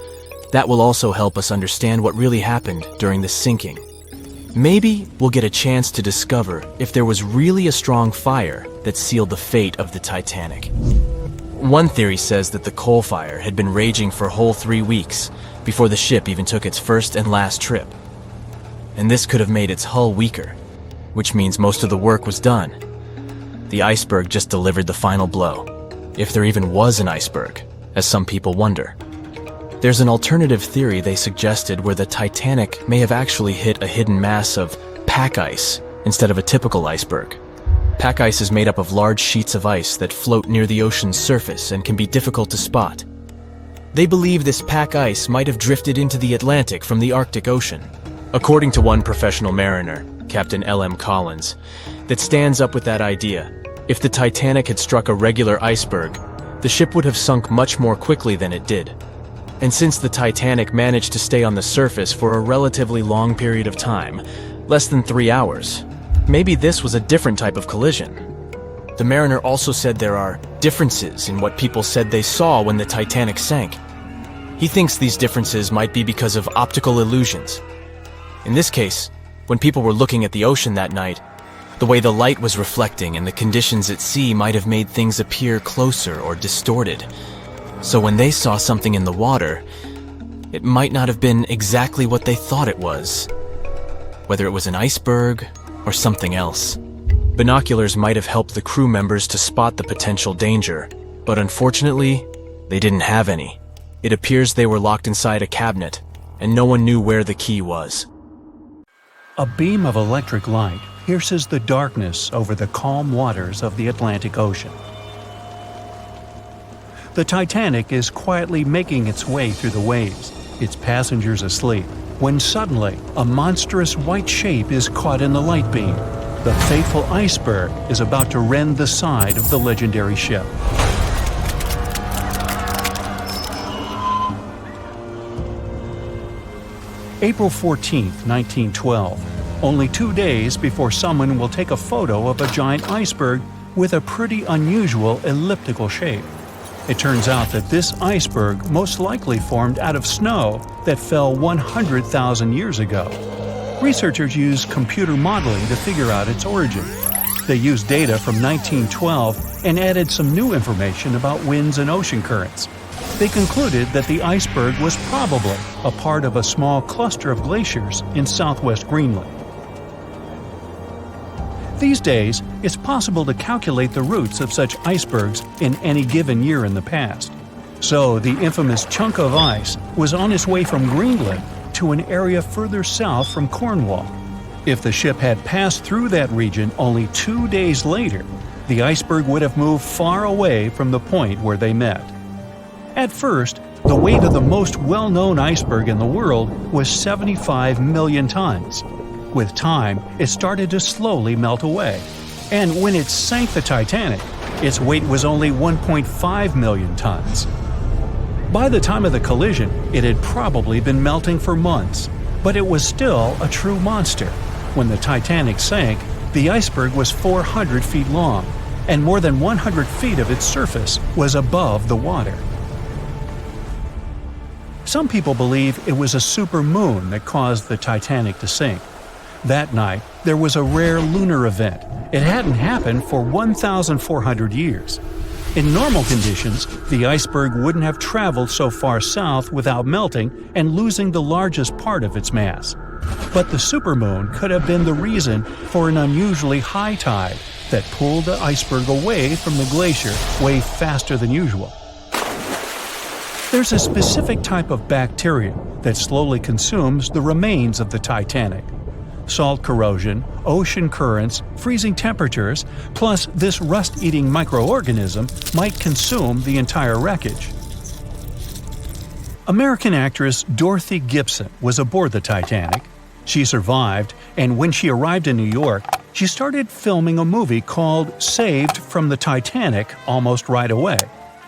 Speaker 5: That will also help us understand what really happened during the sinking. maybe we'll get a chance to discover if there was really a strong fire that sealed the fate of the Titanic. One theory says that the coal fire had been raging for a whole 3 weeks before the ship even took its first and last trip. And this could have made its hull weaker, which means most of the work was done. The iceberg just delivered the final blow, if there even was an iceberg, as some people wonder. There's an alternative theory they suggested where the Titanic may have actually hit a hidden mass of pack ice instead of a typical iceberg. Pack ice is made up of large sheets of ice that float near the ocean's surface and can be difficult to spot. They believe this pack ice might have drifted into the Atlantic from the Arctic Ocean. According to one professional mariner, Captain L.M. Collins, that stands up with that idea. If the Titanic had struck a regular iceberg, the ship would have sunk much more quickly than it did. And since the Titanic managed to stay on the surface for a relatively long period of time, less than 3 hours, maybe this was a different type of collision. The mariner also said there are differences in what people said they saw when the Titanic sank. He thinks these differences might be because of optical illusions. In this case, when people were looking at the ocean that night, the way the light was reflecting and the conditions at sea might have made things appear closer or distorted. So when they saw something in the water, it might not have been exactly what they thought it was, whether it was an iceberg or something else. Binoculars might have helped the crew members to spot the potential danger, but unfortunately, they didn't have any. It appears they were locked inside a cabinet, and no one knew where the key was.
Speaker 2: A beam of electric light pierces the darkness over the calm waters of the Atlantic Ocean. The Titanic is quietly making its way through the waves, its passengers asleep, when suddenly a monstrous white shape is caught in the light beam. The fateful iceberg is about to rend the side of the legendary ship. April 14, 1912. Only 2 days before someone will take a photo of a giant iceberg with a pretty unusual elliptical shape. It turns out that this iceberg most likely formed out of snow that fell 100,000 years ago. Researchers used computer modeling to figure out its origin. They used data from 1912 and added some new information about winds and ocean currents. They concluded that the iceberg was probably a part of a small cluster of glaciers in southwest Greenland. These days, it's possible to calculate the routes of such icebergs in any given year in the past. So the infamous chunk of ice was on its way from Greenland to an area further south from Cornwall. If the ship had passed through that region only 2 days later, the iceberg would have moved far away from the point where they met. At first, the weight of the most well-known iceberg in the world was 75 million tons. With time, it started to slowly melt away. And when it sank the Titanic, its weight was only 1.5 million tons. By the time of the collision, it had probably been melting for months, but it was still a true monster. When the Titanic sank, the iceberg was 400 feet long, and more than 100 feet of its surface was above the water. Some people believe it was a supermoon that caused the Titanic to sink. That night, there was a rare lunar event. It hadn't happened for 1,400 years. In normal conditions, the iceberg wouldn't have traveled so far south without melting and losing the largest part of its mass. But the supermoon could have been the reason for an unusually high tide that pulled the iceberg away from the glacier way faster than usual. There's a specific type of bacteria that slowly consumes the remains of the Titanic. Salt corrosion, ocean currents, freezing temperatures, plus this rust-eating microorganism might consume the entire wreckage. American actress Dorothy Gibson was aboard the Titanic. She survived, and when she arrived in New York, she started filming a movie called Saved from the Titanic almost right away.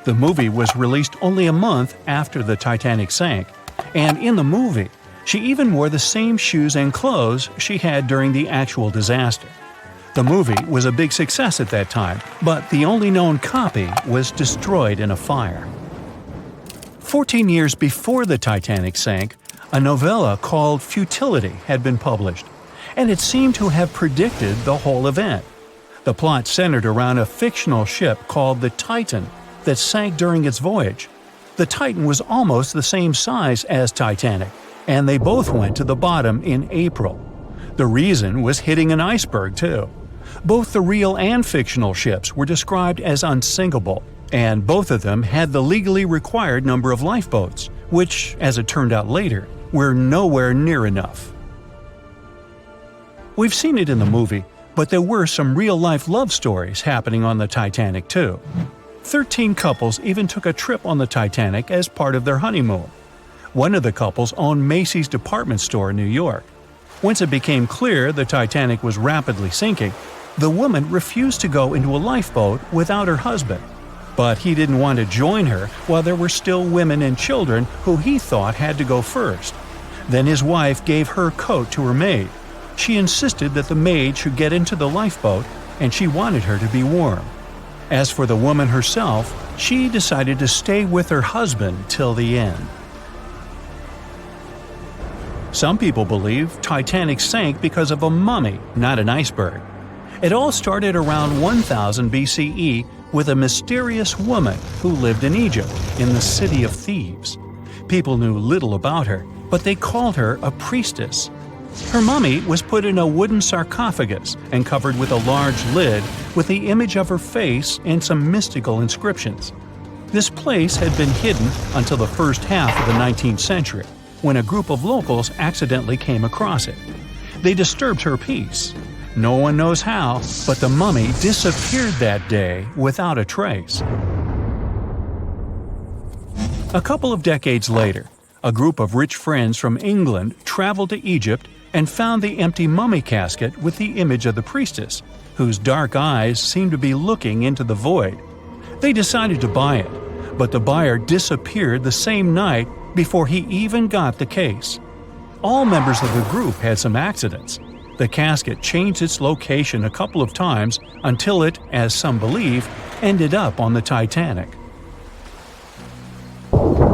Speaker 2: The movie was released only a month after the Titanic sank, and in the movie, she even wore the same shoes and clothes she had during the actual disaster. The movie was a big success at that time, but the only known copy was destroyed in a fire. 14 years before the Titanic sank, a novella called Futility had been published. and it seemed to have predicted the whole event. The plot centered around a fictional ship called the Titan that sank during its voyage. The Titan was almost the same size as Titanic, and they both went to the bottom in April. The reason was hitting an iceberg, too. Both the real and fictional ships were described as unsinkable, and both of them had the legally required number of lifeboats, which, as it turned out later, were nowhere near enough. We've seen it in the movie, but there were some real-life love stories happening on the Titanic, too. 13 couples even took a trip on the Titanic as part of their honeymoon. One of the couples owned Macy's department store in New York. Once it became clear the Titanic was rapidly sinking, the woman refused to go into a lifeboat without her husband. But he didn't want to join her while there were still women and children who he thought had to go first. Then his wife gave her coat to her maid. She insisted that the maid should get into the lifeboat, and she wanted her to be warm. As for the woman herself, she decided to stay with her husband till the end. Some people believe Titanic sank because of a mummy, not an iceberg. It all started around 1000 BCE with a mysterious woman who lived in Egypt, in the City of Thieves. People knew little about her, but they called her a priestess. Her mummy was put in a wooden sarcophagus and covered with a large lid with the image of her face and some mystical inscriptions. This place had been hidden until the first half of the 19th century, when a group of locals accidentally came across it. They disturbed her peace. No one knows how, but the mummy disappeared that day without a trace. A couple of decades later, a group of rich friends from England traveled to Egypt and found the empty mummy casket with the image of the priestess, whose dark eyes seemed to be looking into the void. They decided to buy it, but the buyer disappeared the same night before he even got the case. All members of the group had some accidents. The casket changed its location a couple of times until it, as some believe, ended up on the Titanic.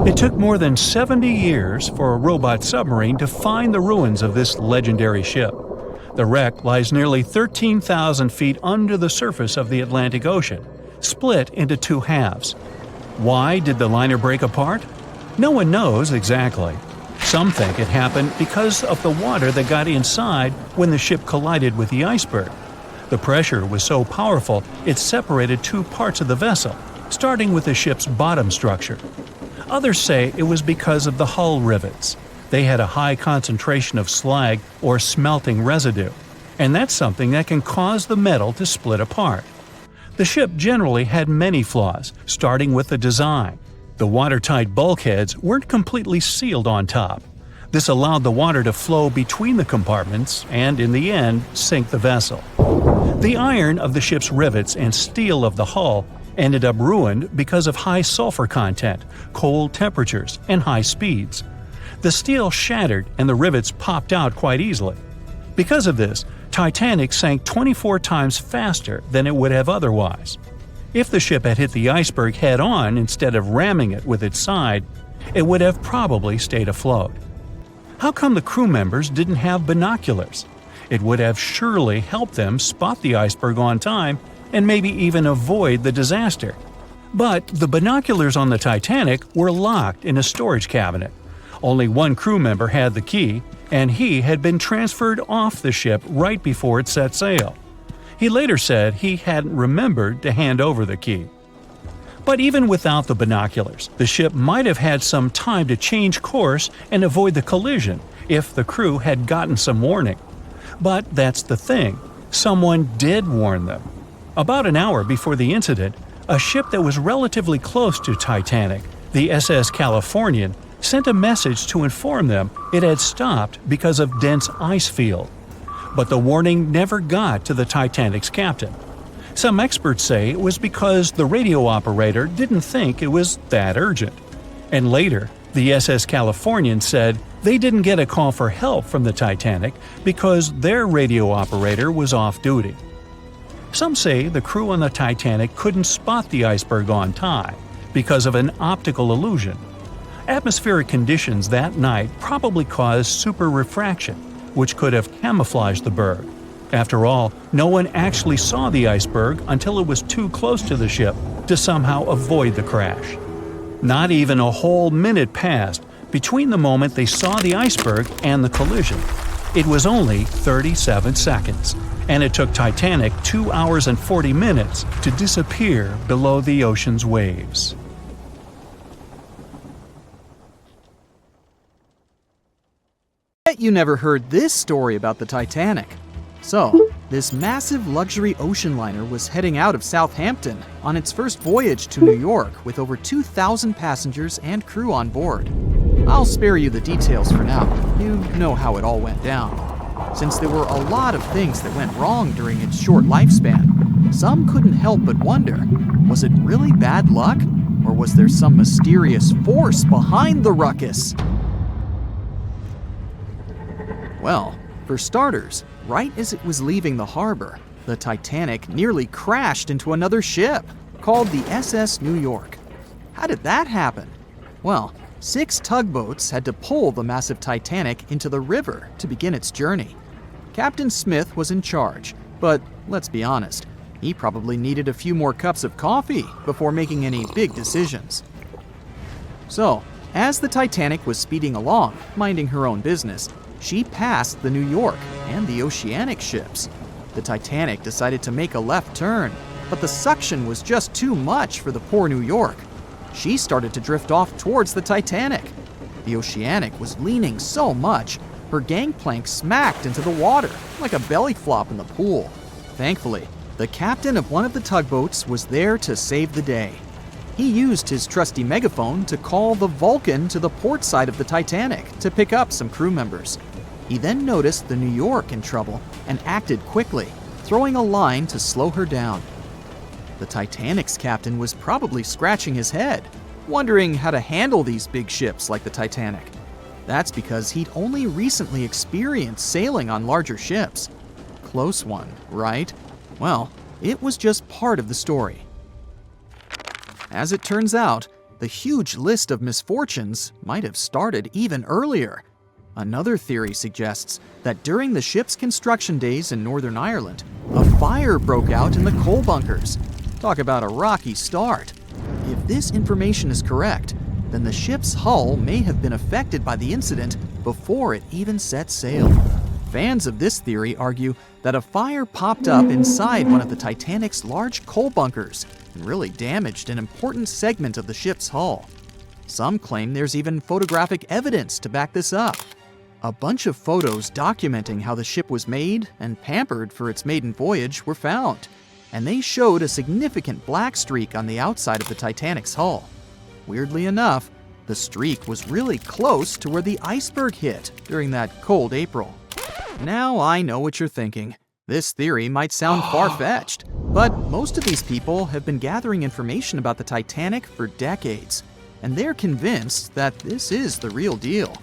Speaker 2: It took more than 70 years for a robot submarine to find the ruins of this legendary ship. The wreck lies nearly 13,000 feet under the surface of the Atlantic Ocean, split into two halves. Why did the liner break apart? No one knows exactly. Some think it happened because of the water that got inside when the ship collided with the iceberg. The pressure was so powerful it separated two parts of the vessel, starting with the ship's bottom structure. Others say it was because of the hull rivets. They had a high concentration of slag or smelting residue, and that's something that can cause the metal to split apart. The ship generally had many flaws, starting with the design. The watertight bulkheads weren't completely sealed on top. This allowed the water to flow between the compartments and, in the end, sink the vessel. The iron of the ship's rivets and steel of the hull ended up ruined because of high sulfur content, cold temperatures, and high speeds. The steel shattered and the rivets popped out quite easily. Because of this, Titanic sank 24 times faster than it would have otherwise. If the ship had hit the iceberg head-on instead of ramming it with its side, it would have probably stayed afloat. How come the crew members didn't have binoculars? It would have surely helped them spot the iceberg on time and maybe even avoid the disaster. But the binoculars on the Titanic were locked in a storage cabinet. Only one crew member had the key, and he had been transferred off the ship right before it set sail. He later said he hadn't remembered to hand over the key. But even without the binoculars, the ship might have had some time to change course and avoid the collision if the crew had gotten some warning. But that's the thing, someone did warn them. About an hour before the incident, a ship that was relatively close to Titanic, the SS Californian, sent a message to inform them it had stopped because of dense ice field. But the warning never got to the Titanic's captain. Some experts say it was because the radio operator didn't think it was that urgent. And later, the SS Californian said they didn't get a call for help from the Titanic because their radio operator was off duty. Some say the crew on the Titanic couldn't spot the iceberg on time because of an optical illusion. Atmospheric conditions that night probably caused super refraction, which could have camouflaged the berg. After all, no one actually saw the iceberg until it was too close to the ship to somehow avoid the crash. Not even a whole minute passed between the moment they saw the iceberg and the collision. It was only 37 seconds, and it took Titanic 2 hours and 40 minutes to disappear below the ocean's waves.
Speaker 6: Bet you never heard this story about the Titanic. So, this massive luxury ocean liner was heading out of Southampton on its first voyage to New York with over 2,000 passengers and crew on board. I'll spare you the details for now. You know how it all went down. Since there were a lot of things that went wrong during its short lifespan, some couldn't help but wonder, was it really bad luck? Or was there some mysterious force behind the ruckus? Well, for starters, right as it was leaving the harbor, the Titanic nearly crashed into another ship, called the SS New York. How did that happen? Well, 6 tugboats had to pull the massive Titanic into the river to begin its journey. Captain Smith was in charge, but let's be honest, he probably needed a few more cups of coffee before making any big decisions. So, as the Titanic was speeding along, minding her own business, she passed the New York and the Oceanic ships. The Titanic decided to make a left turn, but the suction was just too much for the poor New York. She started to drift off towards the Titanic. The Oceanic was leaning so much, her gangplank smacked into the water like a belly flop in the pool. Thankfully, the captain of one of the tugboats was there to save the day. He used his trusty megaphone to call the Vulcan to the port side of the Titanic to pick up some crew members. He then noticed the New York in trouble and acted quickly, throwing a line to slow her down. The Titanic's captain was probably scratching his head, wondering how to handle these big ships like the Titanic. That's because he'd only recently experienced sailing on larger ships. Close one, right? Well, it was just part of the story. As it turns out, the huge list of misfortunes might have started even earlier. Another theory suggests that during the ship's construction days in Northern Ireland, a fire broke out in the coal bunkers. Talk about a rocky start. If this information is correct, then the ship's hull may have been affected by the incident before it even set sail. Fans of this theory argue that a fire popped up inside one of the Titanic's large coal bunkers and really damaged an important segment of the ship's hull. Some claim there's even photographic evidence to back this up. A bunch of photos documenting how the ship was made and pampered for its maiden voyage were found, and they showed a significant black streak on the outside of the Titanic's hull. Weirdly enough, the streak was really close to where the iceberg hit during that cold April. Now I know what you're thinking. This theory might sound far-fetched, but most of these people have been gathering information about the Titanic for decades, and they're convinced that this is the real deal.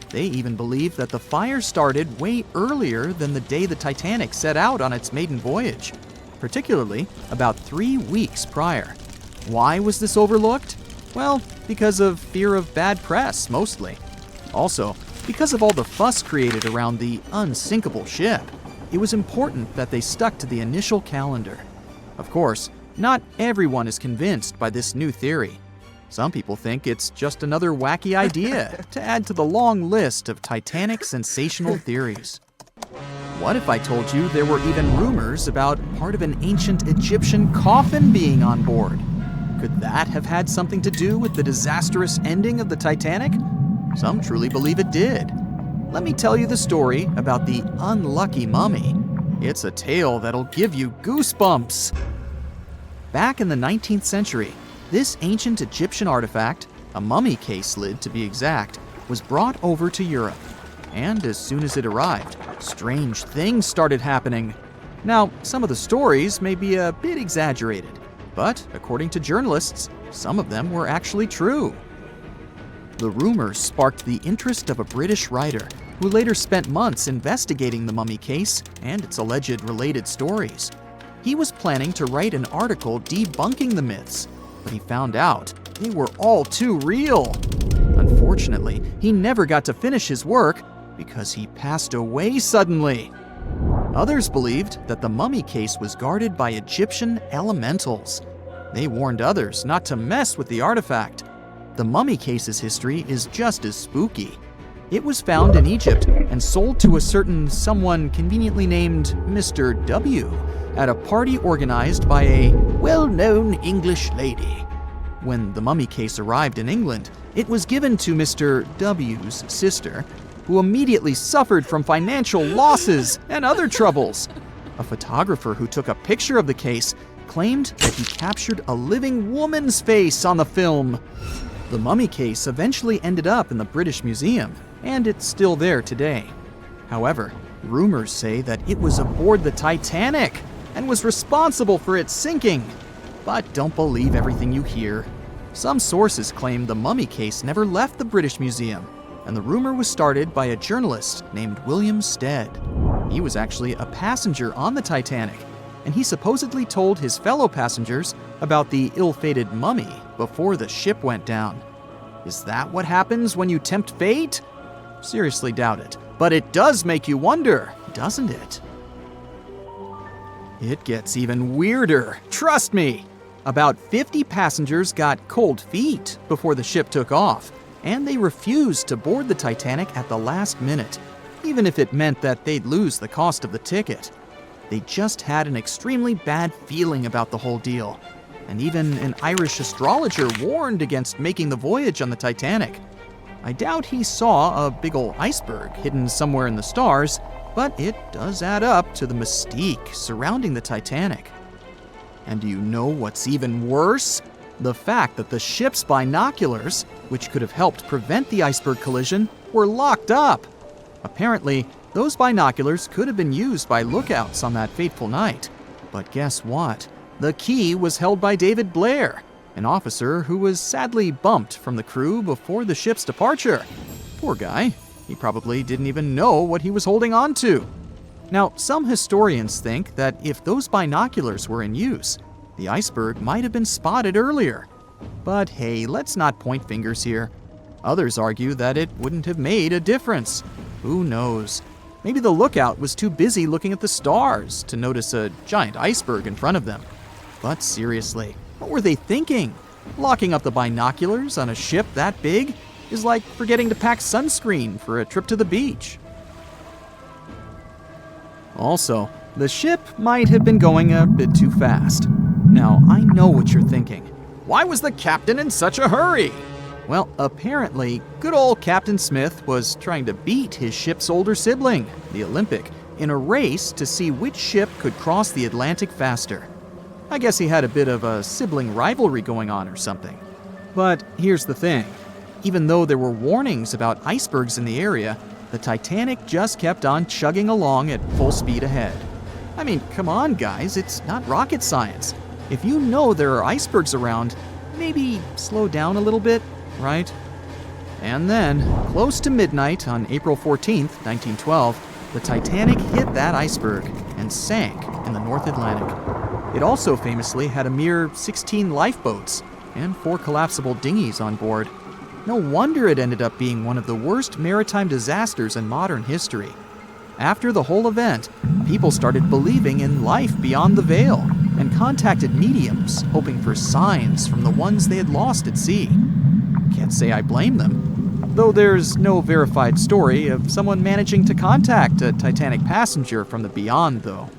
Speaker 6: They even believe that the fire started way earlier than the day the Titanic set out on its maiden voyage, particularly about 3 weeks prior. Why was this overlooked? Well, because of fear of bad press, mostly. Also, because of all the fuss created around the unsinkable ship, it was important that they stuck to the initial calendar. Of course, not everyone is convinced by this new theory. Some people think it's just another wacky idea to add to the long list of Titanic sensational theories. What if I told you there were even rumors about part of an ancient Egyptian coffin being on board? Could that have had something to do with the disastrous ending of the Titanic? Some truly believe it did. Let me tell you the story about the unlucky mummy. It's a tale that'll give you goosebumps. Back in the 19th century, this ancient Egyptian artifact, a mummy case lid to be exact, was brought over to Europe. And as soon as it arrived, strange things started happening. Now, some of the stories may be a bit exaggerated, but according to journalists, some of them were actually true. The rumors sparked the interest of a British writer who later spent months investigating the mummy case and its alleged related stories. He was planning to write an article debunking the myths, but he found out they were all too real. Unfortunately, he never got to finish his work because he passed away suddenly. Others believed that the mummy case was guarded by Egyptian elementals. They warned others not to mess with the artifact. The mummy case's history is just as spooky. It was found in Egypt and sold to a certain someone conveniently named Mr. W at a party organized by a well-known English lady. When the mummy case arrived in England, it was given to Mr. W's sister, who immediately suffered from financial losses and other troubles. A photographer who took a picture of the case claimed that he captured a living woman's face on the film. The mummy case eventually ended up in the British Museum, and it's still there today. However, rumors say that it was aboard the Titanic and was responsible for its sinking. But don't believe everything you hear. Some sources claim the mummy case never left the British Museum, and the rumor was started by a journalist named William Stead. He was actually a passenger on the Titanic, and he supposedly told his fellow passengers about the ill-fated mummy before the ship went down. Is that what happens when you tempt fate? Seriously doubt it, but it does make you wonder, doesn't it? It gets even weirder, trust me! About 50 passengers got cold feet before the ship took off, and they refused to board the Titanic at the last minute, even if it meant that they'd lose the cost of the ticket. They just had an extremely bad feeling about the whole deal, and even an Irish astrologer warned against making the voyage on the Titanic. I doubt he saw a big ol' iceberg hidden somewhere in the stars, but it does add up to the mystique surrounding the Titanic. And do you know what's even worse? The fact that the ship's binoculars, which could have helped prevent the iceberg collision, were locked up. Apparently, those binoculars could have been used by lookouts on that fateful night. But guess what? The key was held by David Blair, an officer who was sadly bumped from the crew before the ship's departure. Poor guy. He probably didn't even know what he was holding on to. Now, some historians think that if those binoculars were in use, the iceberg might have been spotted earlier. But hey, let's not point fingers here. Others argue that it wouldn't have made a difference. Who knows? Maybe the lookout was too busy looking at the stars to notice a giant iceberg in front of them. But seriously, what were they thinking? Locking up the binoculars on a ship that big is like forgetting to pack sunscreen for a trip to the beach. Also, the ship might have been going a bit too fast. Now, I know what you're thinking. Why was the captain in such a hurry? Well, apparently, good old Captain Smith was trying to beat his ship's older sibling, the Olympic, in a race to see which ship could cross the Atlantic faster. I guess he had a bit of a sibling rivalry going on or something. But here's the thing. Even though there were warnings about icebergs in the area, the Titanic just kept on chugging along at full speed ahead. I mean, come on, guys, it's not rocket science. If you know there are icebergs around, maybe slow down a little bit, right? And then, close to midnight on April 14th, 1912, the Titanic hit that iceberg and sank in the North Atlantic. It also famously had a mere 16 lifeboats and 4 collapsible dinghies on board. No wonder it ended up being one of the worst maritime disasters in modern history. After the whole event, people started believing in life beyond the veil and contacted mediums hoping for signs from the ones they had lost at sea. Can't say I blame them, though there's no verified story of someone managing to contact a Titanic passenger from the beyond, though.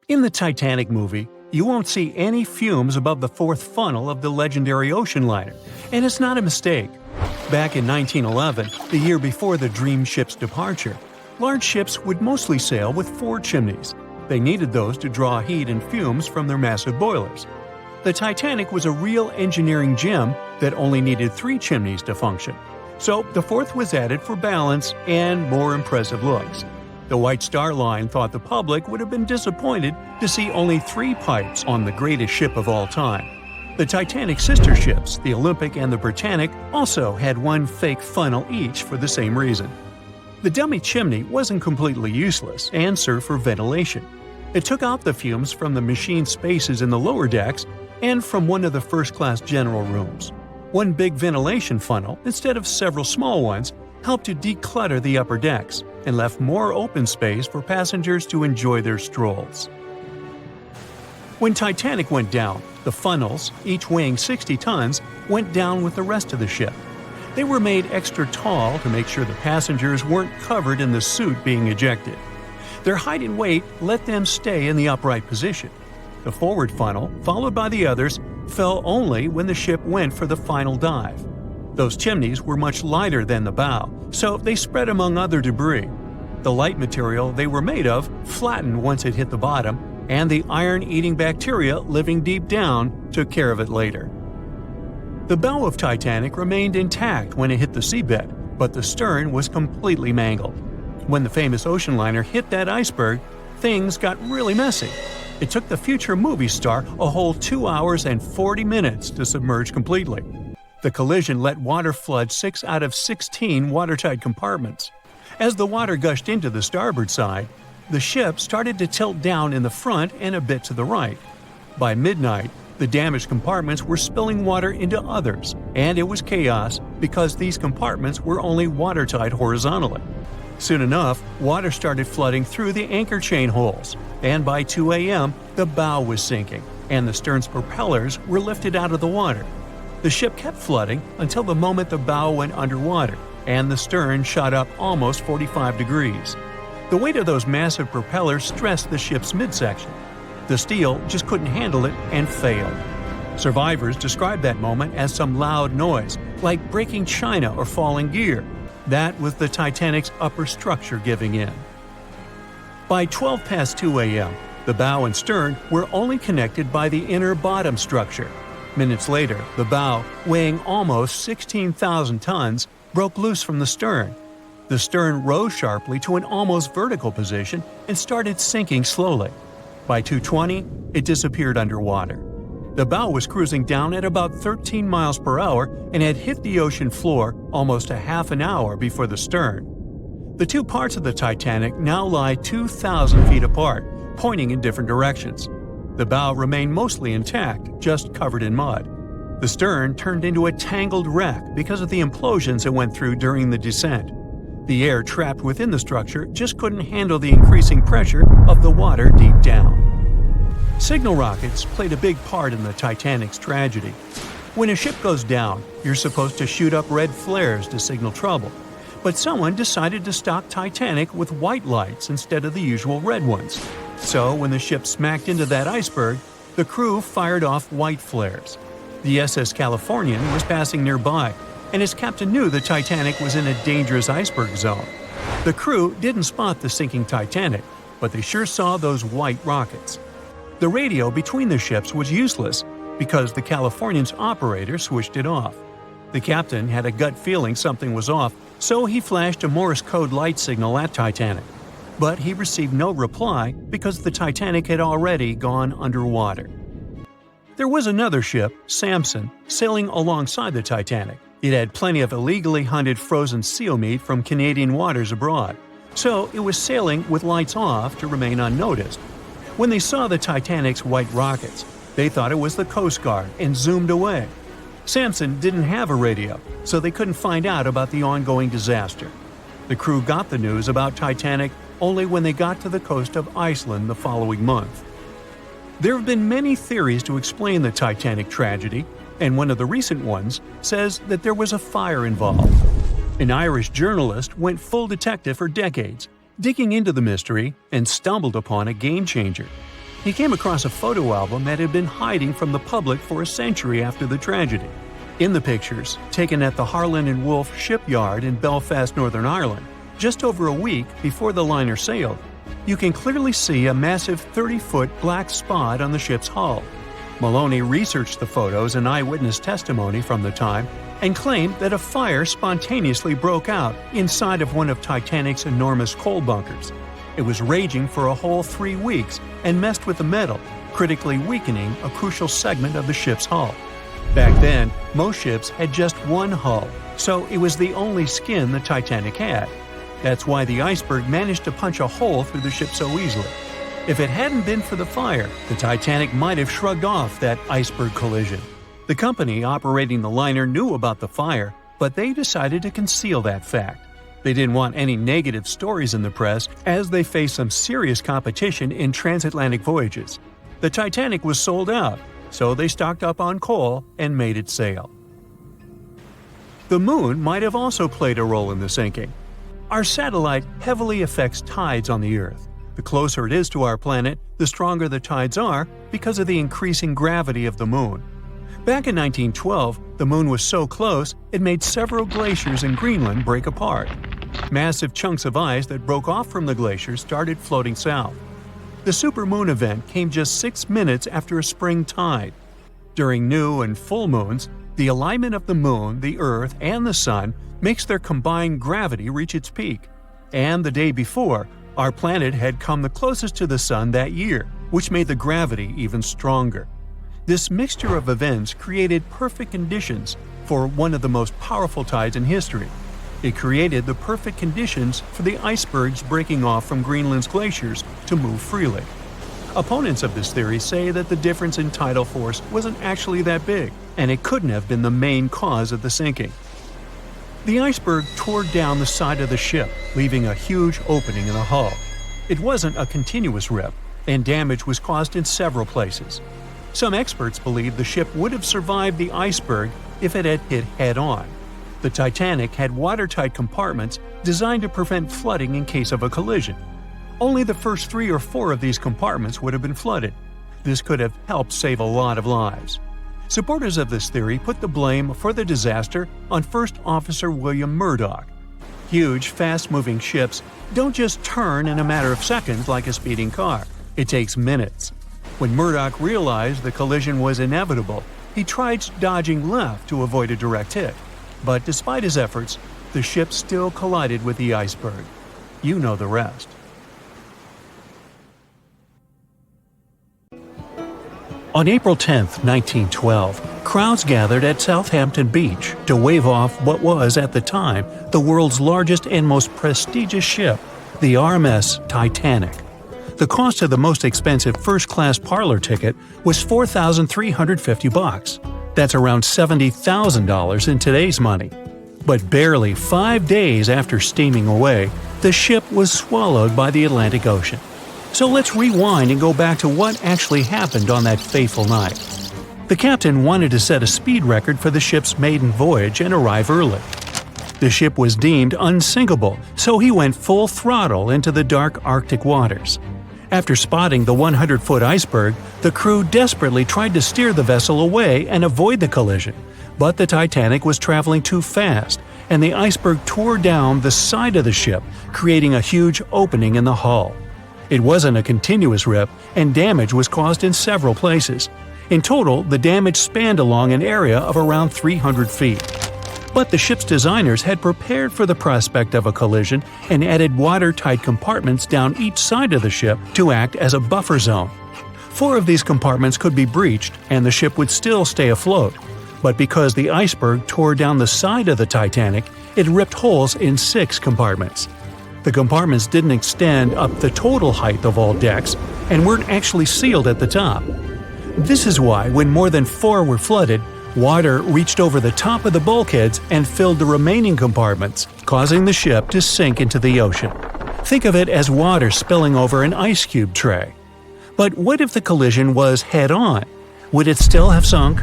Speaker 2: In the Titanic movie, you won't see any fumes above the 4th funnel of the legendary ocean liner, and it's not a mistake. Back in 1911, the year before the Dream ship's departure, large ships would mostly sail with 4 chimneys. They needed those to draw heat and fumes from their massive boilers. The Titanic was a real engineering gem that only needed 3 chimneys to function. So the 4th was added for balance and more impressive looks. The White Star Line thought the public would have been disappointed to see only 3 pipes on the greatest ship of all time. The Titanic's sister ships, the Olympic and the Britannic, also had 1 fake funnel each for the same reason. The dummy chimney wasn't completely useless and served for ventilation. It took out the fumes from the machine spaces in the lower decks and from one of the first-class general rooms. One big ventilation funnel, instead of several small ones, helped to declutter the upper decks and left more open space for passengers to enjoy their strolls. When Titanic went down, the funnels, each weighing 60 tons, went down with the rest of the ship. They were made extra tall to make sure the passengers weren't covered in the soot being ejected. Their height and weight let them stay in the upright position. The forward funnel, followed by the others, fell only when the ship went for the final dive. Those chimneys were much lighter than the bow, so they spread among other debris. The light material they were made of flattened once it hit the bottom, and the iron-eating bacteria living deep down took care of it later. The bow of Titanic remained intact when it hit the seabed, but the stern was completely mangled. When the famous ocean liner hit that iceberg, things got really messy. It took the future movie star a whole 2 hours and 40 minutes to submerge completely. The collision let water flood 6 out of 16 watertight compartments. As the water gushed into the starboard side, the ship started to tilt down in the front and a bit to the right. By midnight, the damaged compartments were spilling water into others, and it was chaos because these compartments were only watertight horizontally. Soon enough, water started flooding through the anchor chain holes, and by 2 a.m., the bow was sinking, and the stern's propellers were lifted out of the water. The ship kept flooding until the moment the bow went underwater, and the stern shot up almost 45 degrees. The weight of those massive propellers stressed the ship's midsection. The steel just couldn't handle it and failed. Survivors described that moment as some loud noise, like breaking china or falling gear. That was the Titanic's upper structure giving in. By 12 past 2 a.m., the bow and stern were only connected by the inner bottom structure. Minutes later, the bow, weighing almost 16,000 tons, broke loose from the stern. The stern rose sharply to an almost vertical position and started sinking slowly. By 2:20, it disappeared underwater. The bow was cruising down at about 13 miles per hour and had hit the ocean floor almost a half an hour before the stern. The two parts of the Titanic now lie 2,000 feet apart, pointing in different directions. The bow remained mostly intact, just covered in mud. The stern turned into a tangled wreck because of the implosions it went through during the descent. The air trapped within the structure just couldn't handle the increasing pressure of the water deep down. Signal rockets played a big part in the Titanic's tragedy. When a ship goes down, you're supposed to shoot up red flares to signal trouble. But someone decided to stock Titanic with white lights instead of the usual red ones. So when the ship smacked into that iceberg, the crew fired off white flares. The SS Californian was passing nearby, and his captain knew the Titanic was in a dangerous iceberg zone. The crew didn't spot the sinking Titanic, but they sure saw those white rockets. The radio between the ships was useless because the Californian's operator switched it off. The captain had a gut feeling something was off, so he flashed a Morse code light signal at Titanic. But he received no reply because the Titanic had already gone underwater. There was another ship, Samson, sailing alongside the Titanic. It had plenty of illegally hunted frozen seal meat from Canadian waters abroad, so it was sailing with lights off to remain unnoticed. When they saw the Titanic's white rockets, they thought it was the Coast Guard and zoomed away. Samson didn't have a radio, so they couldn't find out about the ongoing disaster. The crew got the news about Titanic only when they got to the coast of Iceland the following month. There have been many theories to explain the Titanic tragedy, and one of the recent ones says that there was a fire involved. An Irish journalist went full detective for decades, digging into the mystery, and stumbled upon a game-changer. He came across a photo album that had been hiding from the public for a century after the tragedy. In the pictures, taken at the Harland and Wolff shipyard in Belfast, Northern Ireland, just over a week before the liner sailed, you can clearly see a massive 30-foot black spot on the ship's hull. Maloney researched the photos and eyewitness testimony from the time and claimed that a fire spontaneously broke out inside of one of Titanic's enormous coal bunkers. It was raging for a whole 3 weeks and messed with the metal, critically weakening a crucial segment of the ship's hull. Back then, most ships had just one hull, so it was the only skin the Titanic had. That's why the iceberg managed to punch a hole through the ship so easily. If it hadn't been for the fire, the Titanic might have shrugged off that iceberg collision. The company operating the liner knew about the fire, but they decided to conceal that fact. They didn't want any negative stories in the press as they faced some serious competition in transatlantic voyages. The Titanic was sold out, so they stocked up on coal and made it sail. The moon might have also played a role in the sinking. Our satellite heavily affects tides on the Earth. The closer it is to our planet, the stronger the tides are because of the increasing gravity of the moon. Back in 1912, the moon was so close it made several glaciers in Greenland break apart. Massive chunks of ice that broke off from the glaciers started floating south. The supermoon event came just 6 minutes after a spring tide. During new and full moons, the alignment of the moon, the Earth, and the Sun makes their combined gravity reach its peak. And the day before, our planet had come the closest to the Sun that year, which made the gravity even stronger. This mixture of events created perfect conditions for one of the most powerful tides in history. It created the perfect conditions for the icebergs breaking off from Greenland's glaciers to move freely. Opponents of this theory say that the difference in tidal force wasn't actually that big, and it couldn't have been the main cause of the sinking. The iceberg tore down the side of the ship, leaving a huge opening in the hull. It wasn't a continuous rip, and damage was caused in several places. Some experts believe the ship would have survived the iceberg if it had hit head-on. The Titanic had watertight compartments designed to prevent flooding in case of a collision. Only the first 3 or 4 of these compartments would have been flooded. This could have helped save a lot of lives. Supporters of this theory put the blame for the disaster on First Officer William Murdoch. Huge, fast-moving ships don't just turn in a matter of seconds like a speeding car. It takes minutes. When Murdoch realized the collision was inevitable, he tried dodging left to avoid a direct hit. But despite his efforts, the ship still collided with the iceberg. You know the rest. On April 10, 1912, crowds gathered at Southampton Beach to wave off what was, at the time, the world's largest and most prestigious ship, the RMS Titanic. The cost of the most expensive first-class parlor ticket was $4,350. That's around $70,000 in today's money. But barely 5 days after steaming away, the ship was swallowed by the Atlantic Ocean. So let's rewind and go back to what actually happened on that fateful night. The captain wanted to set a speed record for the ship's maiden voyage and arrive early. The ship was deemed unsinkable, so he went full throttle into the dark Arctic waters. After spotting the 100-foot iceberg, the crew desperately tried to steer the vessel away and avoid the collision, but the Titanic was traveling too fast, and the iceberg tore down the side of the ship, creating a huge opening in the hull. It wasn't a continuous rip, and damage was caused in several places. In total, the damage spanned along an area of around 300 feet. But the ship's designers had prepared for the prospect of a collision and added watertight compartments down each side of the ship to act as a buffer zone. 4 of these compartments could be breached and the ship would still stay afloat. But because the iceberg tore down the side of the Titanic, it ripped holes in 6 compartments. The compartments didn't extend up the total height of all decks and weren't actually sealed at the top. This is why, when more than 4 were flooded, water reached over the top of the bulkheads and filled the remaining compartments, causing the ship to sink into the ocean. Think of it as water spilling over an ice cube tray. But what if the collision was head-on? Would it still have sunk?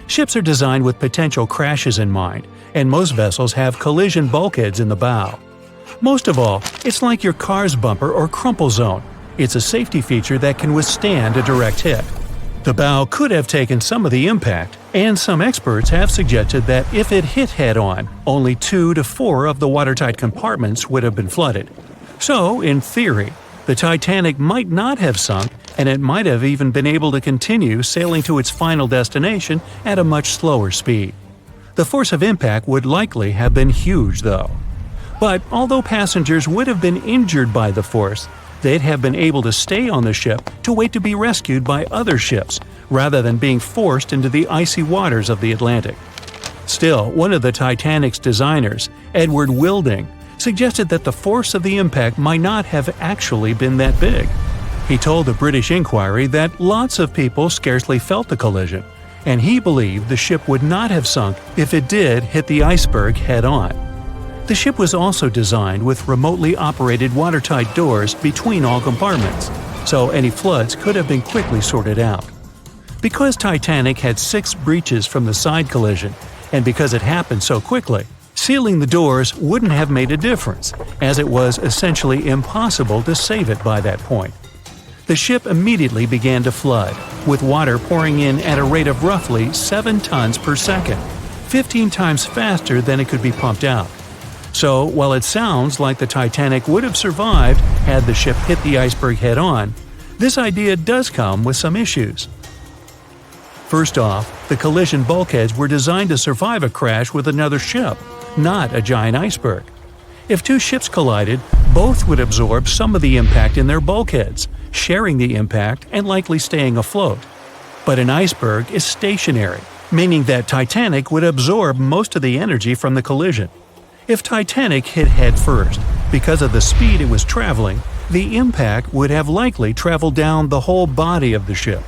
Speaker 2: Ships are designed with potential crashes in mind, and most vessels have collision bulkheads in the bow. Most of all, it's like your car's bumper or crumple zone. It's a safety feature that can withstand a direct hit. The bow could have taken some of the impact, and some experts have suggested that if it hit head-on, only 2 to 4 of the watertight compartments would have been flooded. So, in theory, the Titanic might not have sunk, and it might have even been able to continue sailing to its final destination at a much slower speed. The force of impact would likely have been huge, though. But although passengers would have been injured by the force, they'd have been able to stay on the ship to wait to be rescued by other ships, rather than being forced into the icy waters of the Atlantic. Still, one of the Titanic's designers, Edward Wilding, suggested that the force of the impact might not have actually been that big. He told the British Inquiry that lots of people scarcely felt the collision, and he believed the ship would not have sunk if it did hit the iceberg head-on. The ship was also designed with remotely operated watertight doors between all compartments, so any floods could have been quickly sorted out. Because Titanic had 6 breaches from the side collision, and because it happened so quickly, sealing the doors wouldn't have made a difference, as it was essentially impossible to save it by that point. The ship immediately began to flood, with water pouring in at a rate of roughly 7 tons per second, 15 times faster than it could be pumped out. So, while it sounds like the Titanic would have survived had the ship hit the iceberg head-on, this idea does come with some issues. First off, the collision bulkheads were designed to survive a crash with another ship, not a giant iceberg. If 2 ships collided, both would absorb some of the impact in their bulkheads, sharing the impact and likely staying afloat. But an iceberg is stationary, meaning that Titanic would absorb most of the energy from the collision. If Titanic hit head first, because of the speed it was traveling, the impact would have likely traveled down the whole body of the ship.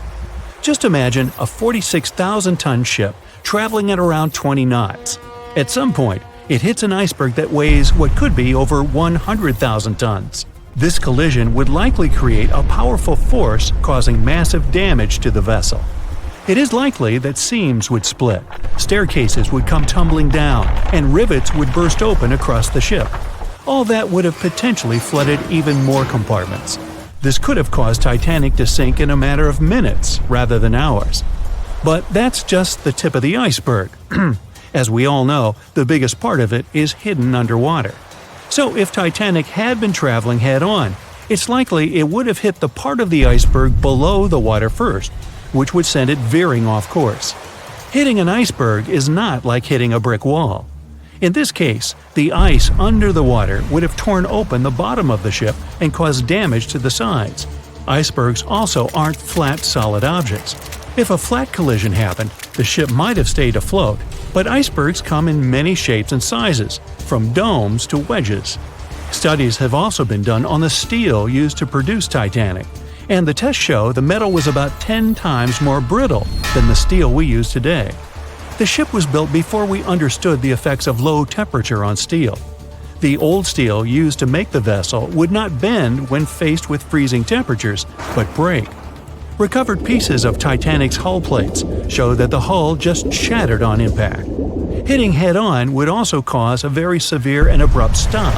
Speaker 2: Just imagine a 46,000-ton ship traveling at around 20 knots. At some point, it hits an iceberg that weighs what could be over 100,000 tons. This collision would likely create a powerful force causing massive damage to the vessel. It is likely that seams would split, staircases would come tumbling down, and rivets would burst open across the ship. All that would have potentially flooded even more compartments. This could have caused Titanic to sink in a matter of minutes rather than hours. But that's just the tip of the iceberg. As we all know, the biggest part of it is hidden underwater. So if Titanic had been traveling head-on, it's likely it would have hit the part of the iceberg below the water first, which would send it veering off course. Hitting an iceberg is not like hitting a brick wall. In this case, the ice under the water would have torn open the bottom of the ship and caused damage to the sides. Icebergs also aren't flat, solid objects. If a flat collision happened, the ship might have stayed afloat, but icebergs come in many shapes and sizes, from domes to wedges. Studies have also been done on the steel used to produce Titanic, and the tests show the metal was about 10 times more brittle than the steel we use today. The ship was built before we understood the effects of low temperature on steel. The old steel used to make the vessel would not bend when faced with freezing temperatures, but break. Recovered pieces of Titanic's hull plates show that the hull just shattered on impact. Hitting head-on would also cause a very severe and abrupt stop,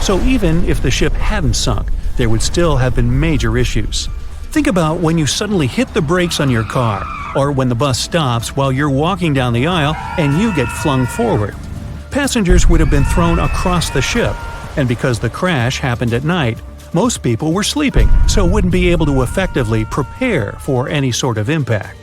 Speaker 2: so even if the ship hadn't sunk, there would still have been major issues. Think about when you suddenly hit the brakes on your car, or when the bus stops while you're walking down the aisle and you get flung forward. Passengers would have been thrown across the ship, and because the crash happened at night, most people were sleeping, so wouldn't be able to effectively prepare for any sort of impact.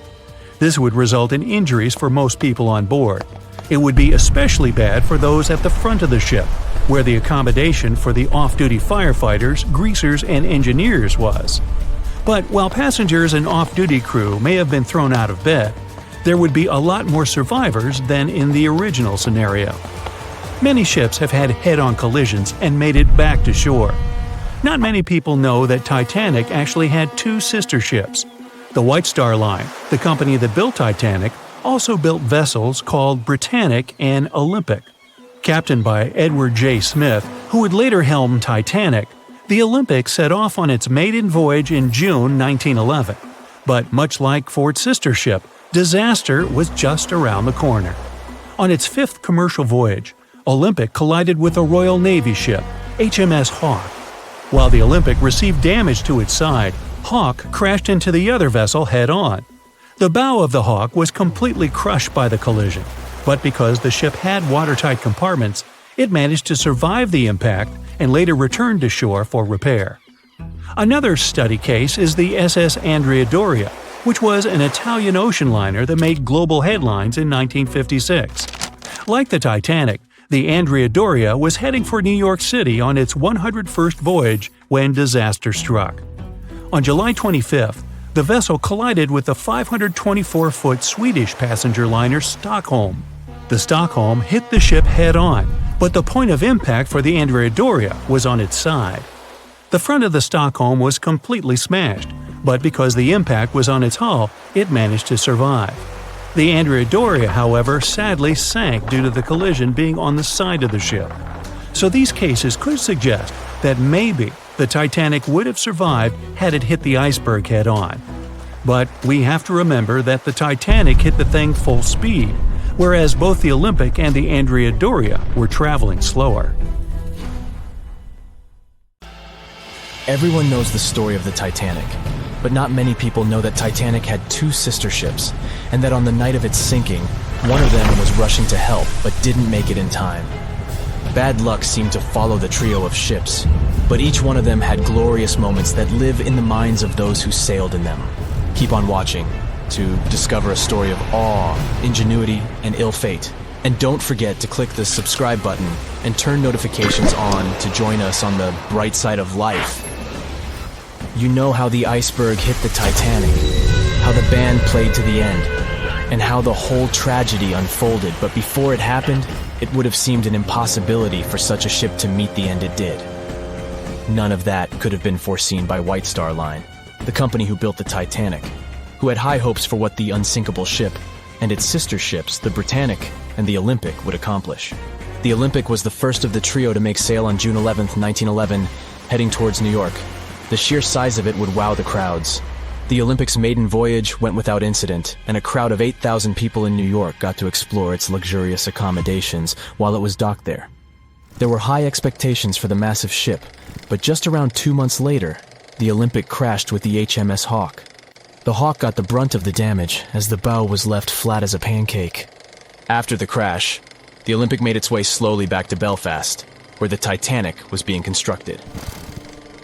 Speaker 2: This would result in injuries for most people on board. It would be especially bad for those at the front of the ship, where the accommodation for the off-duty firefighters, greasers, and engineers was. But while passengers and off-duty crew may have been thrown out of bed, there would be a lot more survivors than in the original scenario. Many ships have had head-on collisions and made it back to shore. Not many people know that Titanic actually had 2 sister ships. The White Star Line, the company that built Titanic, also built vessels called Britannic and Olympic. Captained by Edward J. Smith, who would later helm Titanic, the Olympic set off on its maiden voyage in June 1911. But much like Ford's sister ship, disaster was just around the corner. On its 5th commercial voyage, Olympic collided with a Royal Navy ship, HMS Hawke. While the Olympic received damage to its side, Hawke crashed into the other vessel head-on. The bow of the Hawke was completely crushed by the collision, but because the ship had watertight compartments, it managed to survive the impact and later returned to shore for repair. Another study case is the SS Andrea Doria, which was an Italian ocean liner that made global headlines in 1956. Like the Titanic, the Andrea Doria was heading for New York City on its 101st voyage when disaster struck. On July 25th, the vessel collided with the 524-foot Swedish passenger liner Stockholm. The Stockholm hit the ship head-on, but the point of impact for the Andrea Doria was on its side. The front of the Stockholm was completely smashed, but because the impact was on its hull, it managed to survive. The Andrea Doria, however, sadly sank due to the collision being on the side of the ship. So these cases could suggest that maybe the Titanic would have survived had it hit the iceberg head-on. But we have to remember that the Titanic hit the thing full speed, whereas both the Olympic and the Andrea Doria were traveling slower.
Speaker 5: Everyone knows the story of the Titanic, but not many people know that Titanic had two sister ships, and that on the night of its sinking, one of them was rushing to help but didn't make it in time. Bad luck seemed to follow the trio of ships, but each one of them had glorious moments that live in the minds of those who sailed in them. Keep on watching to discover a story of awe, ingenuity, and ill fate. And don't forget to click the subscribe button and turn notifications on to join us on the bright side of life. You know how the iceberg hit the Titanic, how the band played to the end, and how the whole tragedy unfolded, but before it happened, it would have seemed an impossibility for such a ship to meet the end it did. None of that could have been foreseen by White Star Line, the company who built the Titanic, who had high hopes for what the unsinkable ship and its sister ships, the Britannic and the Olympic, would accomplish. The Olympic was the first of the trio to make sail on June 11, 1911, heading towards New York. The sheer size of it would wow the crowds. The Olympic's maiden voyage went without incident, and a crowd of 8,000 people in New York got to explore its luxurious accommodations while it was docked there. There were high expectations for the massive ship, but just around 2 months later, the Olympic crashed with the HMS Hawke. The Hawke got the brunt of the damage, as the bow was left flat as a pancake. After the crash, the Olympic made its way slowly back to Belfast, where the Titanic was being constructed.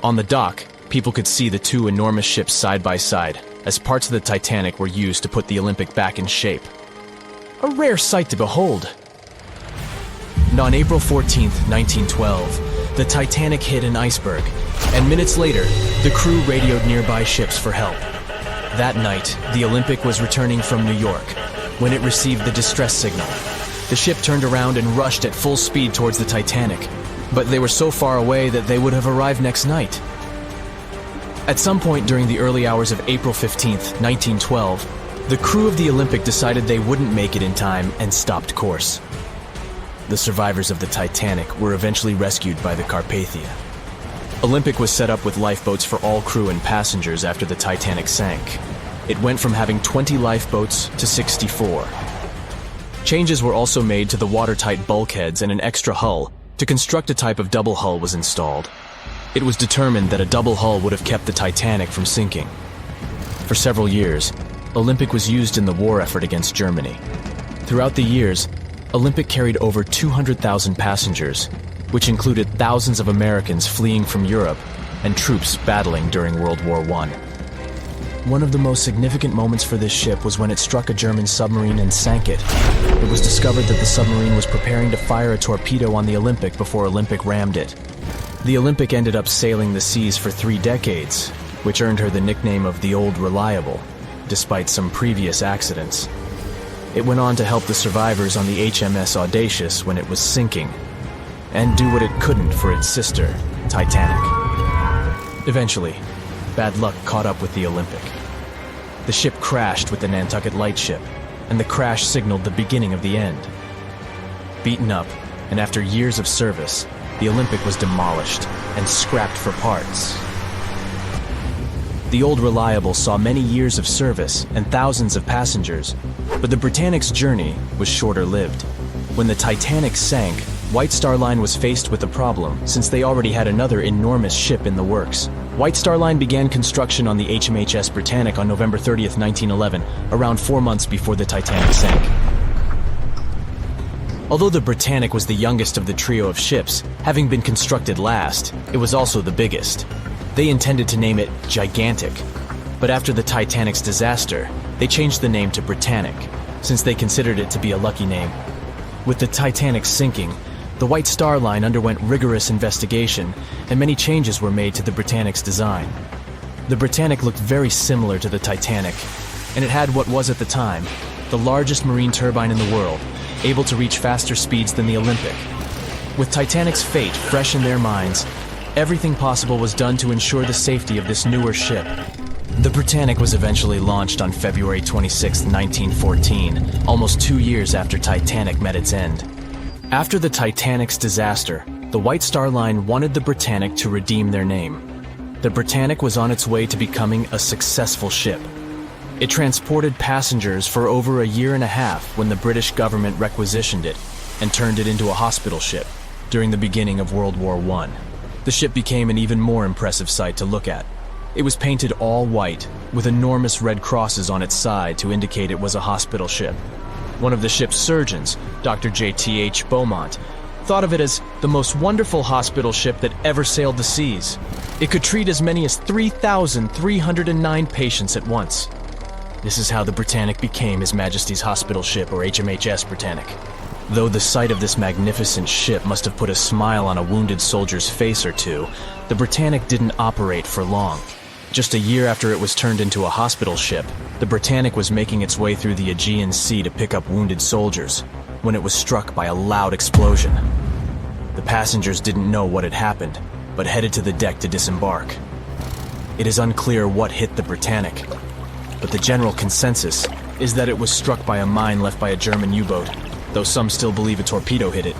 Speaker 5: On the dock, people could see the two enormous ships side by side, as parts of the Titanic were used to put the Olympic back in shape. A rare sight to behold. And on April 14, 1912, the Titanic hit an iceberg, and minutes later, the crew radioed nearby ships for help. That night, the Olympic was returning from New York when it received the distress signal. The ship turned around and rushed at full speed towards the Titanic, but they were so far away that they would have arrived next night. At some point during the early hours of April 15, 1912, the crew of the Olympic decided they wouldn't make it in time and stopped course. The survivors of the Titanic were eventually rescued by the Carpathia. Olympic was set up with lifeboats for all crew and passengers after the Titanic sank. It went from having 20 lifeboats to 64. Changes were also made to the watertight bulkheads, and an extra hull to construct a type of double hull was installed. It was determined that a double hull would have kept the Titanic from sinking. For several years, Olympic was used in the war effort against Germany. Throughout the years, Olympic carried over 200,000 passengers, which included thousands of Americans fleeing from Europe and troops battling during World War I. One of the most significant moments for this ship was when it struck a German submarine and sank it. It was discovered that the submarine was preparing to fire a torpedo on the Olympic before Olympic rammed it. The Olympic ended up sailing the seas for 3 decades, which earned her the nickname of the Old Reliable, despite some previous accidents. It went on to help the survivors on the HMS Audacious when it was sinking, and do what it couldn't for its sister, Titanic. Eventually, bad luck caught up with the Olympic. The ship crashed with the Nantucket Lightship, and the crash signaled the beginning of the end. Beaten up, and after years of service, the Olympic was demolished and scrapped for parts. The Old Reliable saw many years of service and thousands of passengers, but the Britannic's journey was shorter-lived. When the Titanic sank, White Star Line was faced with a problem since they already had another enormous ship in the works. White Star Line began construction on the HMHS Britannic on November 30th, 1911, around 4 months before the Titanic sank. Although the Britannic was the youngest of the trio of ships, having been constructed last, it was also the biggest. They intended to name it Gigantic, but after the Titanic's disaster, they changed the name to Britannic, since they considered it to be a lucky name. With the Titanic sinking, the White Star Line underwent rigorous investigation, and many changes were made to the Britannic's design. The Britannic looked very similar to the Titanic, and it had what was at the time the largest marine turbine in the world, able to reach faster speeds than the Olympic. With Titanic's fate fresh in their minds, Everything possible was done to ensure the safety of this newer ship. The Britannic was eventually launched on February 26, 1914, almost 2 years after Titanic met its end. After the Titanic's disaster, the White Star Line wanted the Britannic to redeem their name. The Britannic was on its way to becoming a successful ship. It transported passengers for over a year and a half when the British government requisitioned it and turned it into a hospital ship during the beginning of World War I. The ship became an even more impressive sight to look at. It was painted all white, with enormous red crosses on its side to indicate it was a hospital ship. One of the ship's surgeons, Dr. J.T.H. Beaumont, thought of it as the most wonderful hospital ship that ever sailed the seas. It could treat as many as 3,309 patients at once. This is how the Britannic became His Majesty's Hospital Ship, or HMHS Britannic. Though the sight of this magnificent ship must have put a smile on a wounded soldier's face or two, the Britannic didn't operate for long. Just a year after it was turned into a hospital ship, the Britannic was making its way through the Aegean Sea to pick up wounded soldiers, when it was struck by a loud explosion. The passengers didn't know what had happened, but headed to the deck to disembark. It is unclear what hit the Britannic, but the general consensus is that it was struck by a mine left by a German U-boat, though some still believe a torpedo hit it.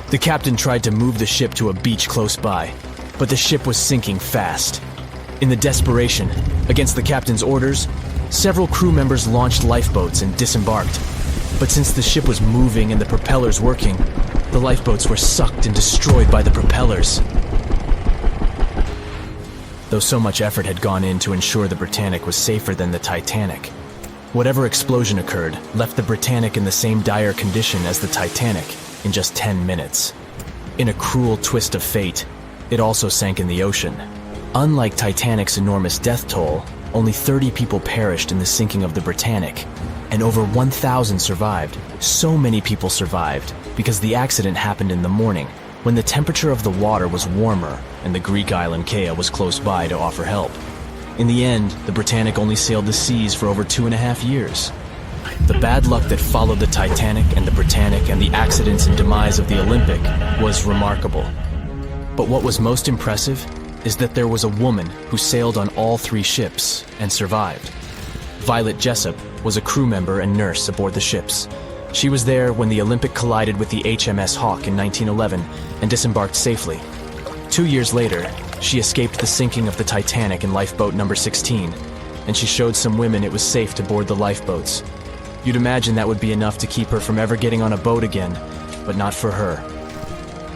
Speaker 5: The captain tried to move the ship to a beach close by, but the ship was sinking fast. In the desperation, against the captain's orders, several crew members launched lifeboats and disembarked. But since the ship was moving and the propellers working, the lifeboats were sucked and destroyed by the propellers. Though so much effort had gone in to ensure the Britannic was safer than the Titanic, whatever explosion occurred left the Britannic in the same dire condition as the Titanic in just 10 minutes. In a cruel twist of fate, it also sank in the ocean. Unlike Titanic's enormous death toll, only 30 people perished in the sinking of the Britannic, and over 1,000 survived. So many people survived because the accident happened in the morning, when the temperature of the water was warmer and the Greek island Kea was close by to offer help. In the end, the Britannic only sailed the seas for over 2.5 years. The bad luck that followed the Titanic and the Britannic and the accidents and demise of the Olympic was remarkable. But what was most impressive is that there was a woman who sailed on all 3 ships and survived. Violet Jessup was a crew member and nurse aboard the ships. She was there when the Olympic collided with the HMS Hawk in 1911 and disembarked safely. 2 years later, she escaped the sinking of the Titanic in lifeboat number 16, and she showed some women it was safe to board the lifeboats. You'd imagine that would be enough to keep her from ever getting on a boat again, but not for her.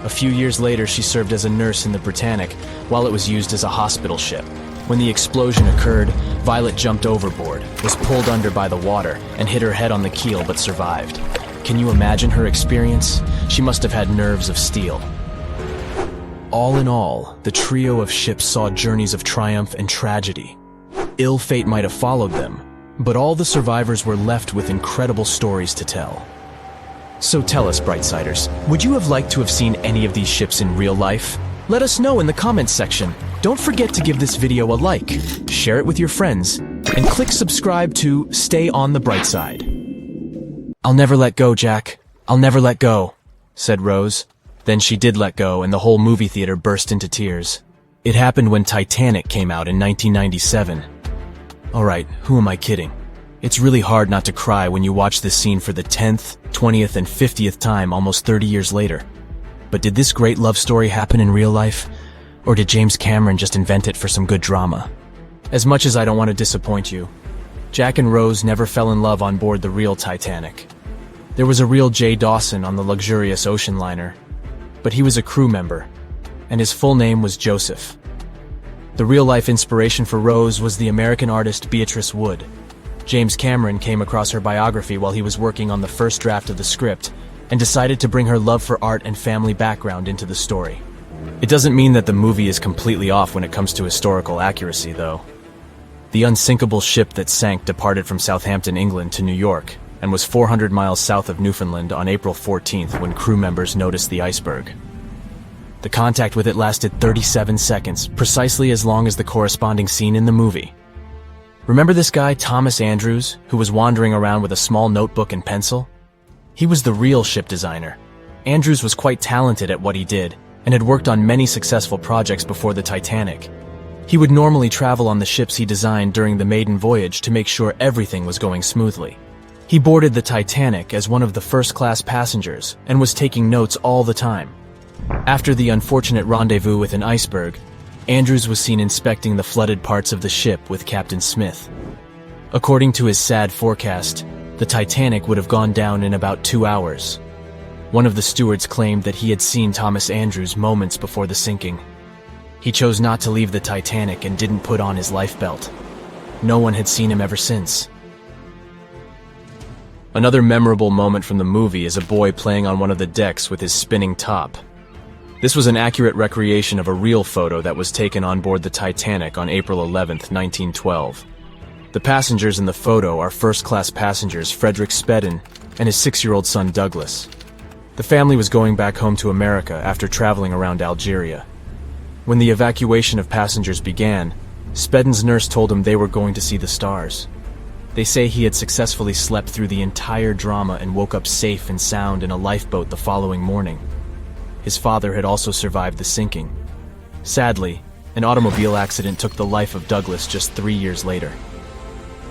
Speaker 5: A few years later, she served as a nurse in the Britannic while it was used as a hospital ship. When the explosion occurred, Violet jumped overboard, was pulled under by the water, and hit her head on the keel but survived. Can you imagine her experience? She must have had nerves of steel. All in all, the trio of ships saw journeys of triumph and tragedy. Ill fate might have followed them, but all the survivors were left with incredible stories to tell. So tell us, Brightsiders, would you have liked to have seen any of these ships in real life? Let us know in the comments section. Don't forget to give this video a like, share it with your friends, and click subscribe to stay on the bright side. "I'll never let go, Jack. I'll never let go," said Rose. Then she did let go, and the whole movie theater burst into tears. It happened when Titanic came out in 1997. Alright, who am I kidding? It's really hard not to cry when you watch this scene for the 10th, 20th, and 50th time almost 30 years later. But did this great love story happen in real life? Or did James Cameron just invent it for some good drama? As much as I don't want to disappoint you, Jack and Rose never fell in love on board the real Titanic. There was a real Jay Dawson on the luxurious ocean liner, but he was a crew member, and his full name was Joseph. The real-life inspiration for Rose was the American artist Beatrice Wood. James Cameron came across her biography while he was working on the first draft of the script and decided to bring her love for art and family background into the story. It doesn't mean that the movie is completely off when it comes to historical accuracy, though. The unsinkable ship that sank departed from Southampton, England to New York and was 400 miles south of Newfoundland on April 14th when crew members noticed the iceberg. The contact with it lasted 37 seconds, precisely as long as the corresponding scene in the movie. Remember this guy, Thomas Andrews, who was wandering around with a small notebook and pencil? He was the real ship designer. Andrews was quite talented at what he did, and had worked on many successful projects before the Titanic. He would normally travel on the ships he designed during the maiden voyage to make sure everything was going smoothly. He boarded the Titanic as one of the first-class passengers and was taking notes all the time. After the unfortunate rendezvous with an iceberg, Andrews was seen inspecting the flooded parts of the ship with Captain Smith. According to his sad forecast, the Titanic would have gone down in about 2 hours. One of the stewards claimed that he had seen Thomas Andrews moments before the sinking. He chose not to leave the Titanic and didn't put on his life belt. No one had seen him ever since. Another memorable moment from the movie is a boy playing on one of the decks with his spinning top. This was an accurate recreation of a real photo that was taken on board the Titanic on April 11, 1912. The passengers in the photo are first-class passengers Frederick Spedden and his 6-year-old son Douglas. The family was going back home to America after traveling around Algeria. When the evacuation of passengers began, Spedden's nurse told him they were going to see the stars. They say he had successfully slept through the entire drama and woke up safe and sound in a lifeboat the following morning. His father had also survived the sinking. Sadly, an automobile accident took the life of Douglas just 3 years later.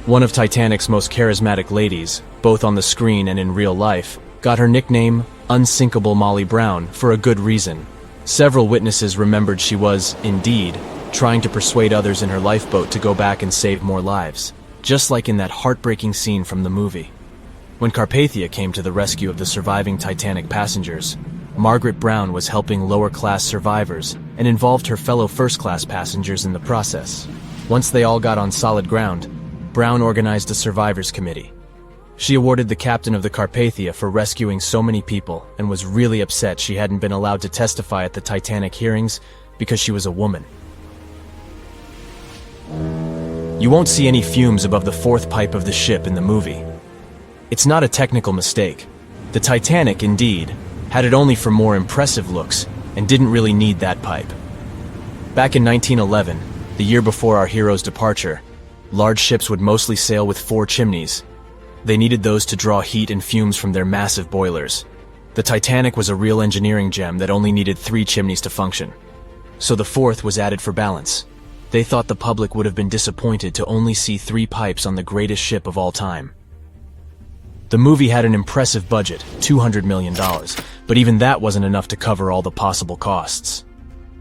Speaker 5: One of Titanic's most charismatic ladies, both on the screen and in real life, got her nickname Unsinkable Molly Brown for a good reason. Several witnesses remembered she was, indeed, trying to persuade others in her lifeboat to go back and save more lives, just like in that heartbreaking scene from the movie. When Carpathia came to the rescue of the surviving Titanic passengers, Margaret Brown was helping lower-class survivors and involved her fellow first-class passengers in the process. Once they all got on solid ground, Brown organized a survivors committee. She awarded the captain of the Carpathia for rescuing so many people and was really upset she hadn't been allowed to testify at the Titanic hearings because she was a woman. You won't see any fumes above the fourth pipe of the ship in the movie. It's not a technical mistake. The Titanic, indeed, had it only for more impressive looks and didn't really need that pipe. Back in 1911, the year before our hero's departure, large ships would mostly sail with 4 chimneys. They needed those to draw heat and fumes from their massive boilers. The Titanic was a real engineering gem that only needed 3 chimneys to function. So the 4th was added for balance. They thought the public would have been disappointed to only see 3 pipes on the greatest ship of all time. The movie had an impressive budget, $200 million, but even that wasn't enough to cover all the possible costs.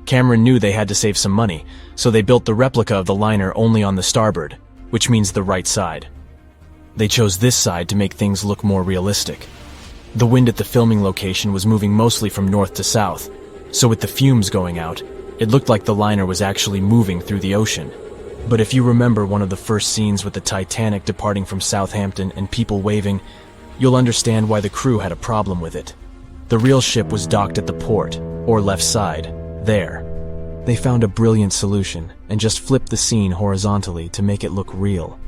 Speaker 5: Cameron knew they had to save some money, so they built the replica of the liner only on the starboard, which means the right side. They chose this side to make things look more realistic. The wind at the filming location was moving mostly from north to south, so with the fumes going out, it looked like the liner was actually moving through the ocean. But if you remember one of the first scenes with the Titanic departing from Southampton and people waving, you'll understand why the crew had a problem with it. The real ship was docked at the port, or left side, there. They found a brilliant solution and just flipped the scene horizontally to make it look real.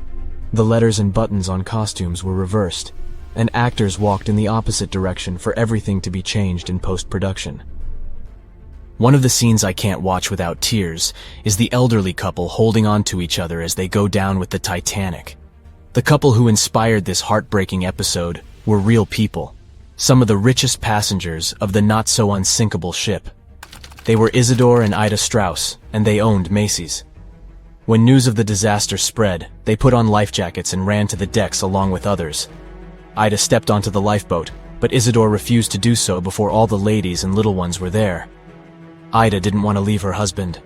Speaker 5: The letters and buttons on costumes were reversed, and actors walked in the opposite direction for everything to be changed in post-production. One of the scenes I can't watch without tears is the elderly couple holding on to each other as they go down with the Titanic. The couple who inspired this heartbreaking episode were real people, some of the richest passengers of the not-so-unsinkable ship. They were Isidore and Ida Strauss, and they owned Macy's. When news of the disaster spread, they put on life jackets and ran to the decks along with others. Ida stepped onto the lifeboat, but Isidore refused to do so before all the ladies and little ones were there. Ida didn't want to leave her husband.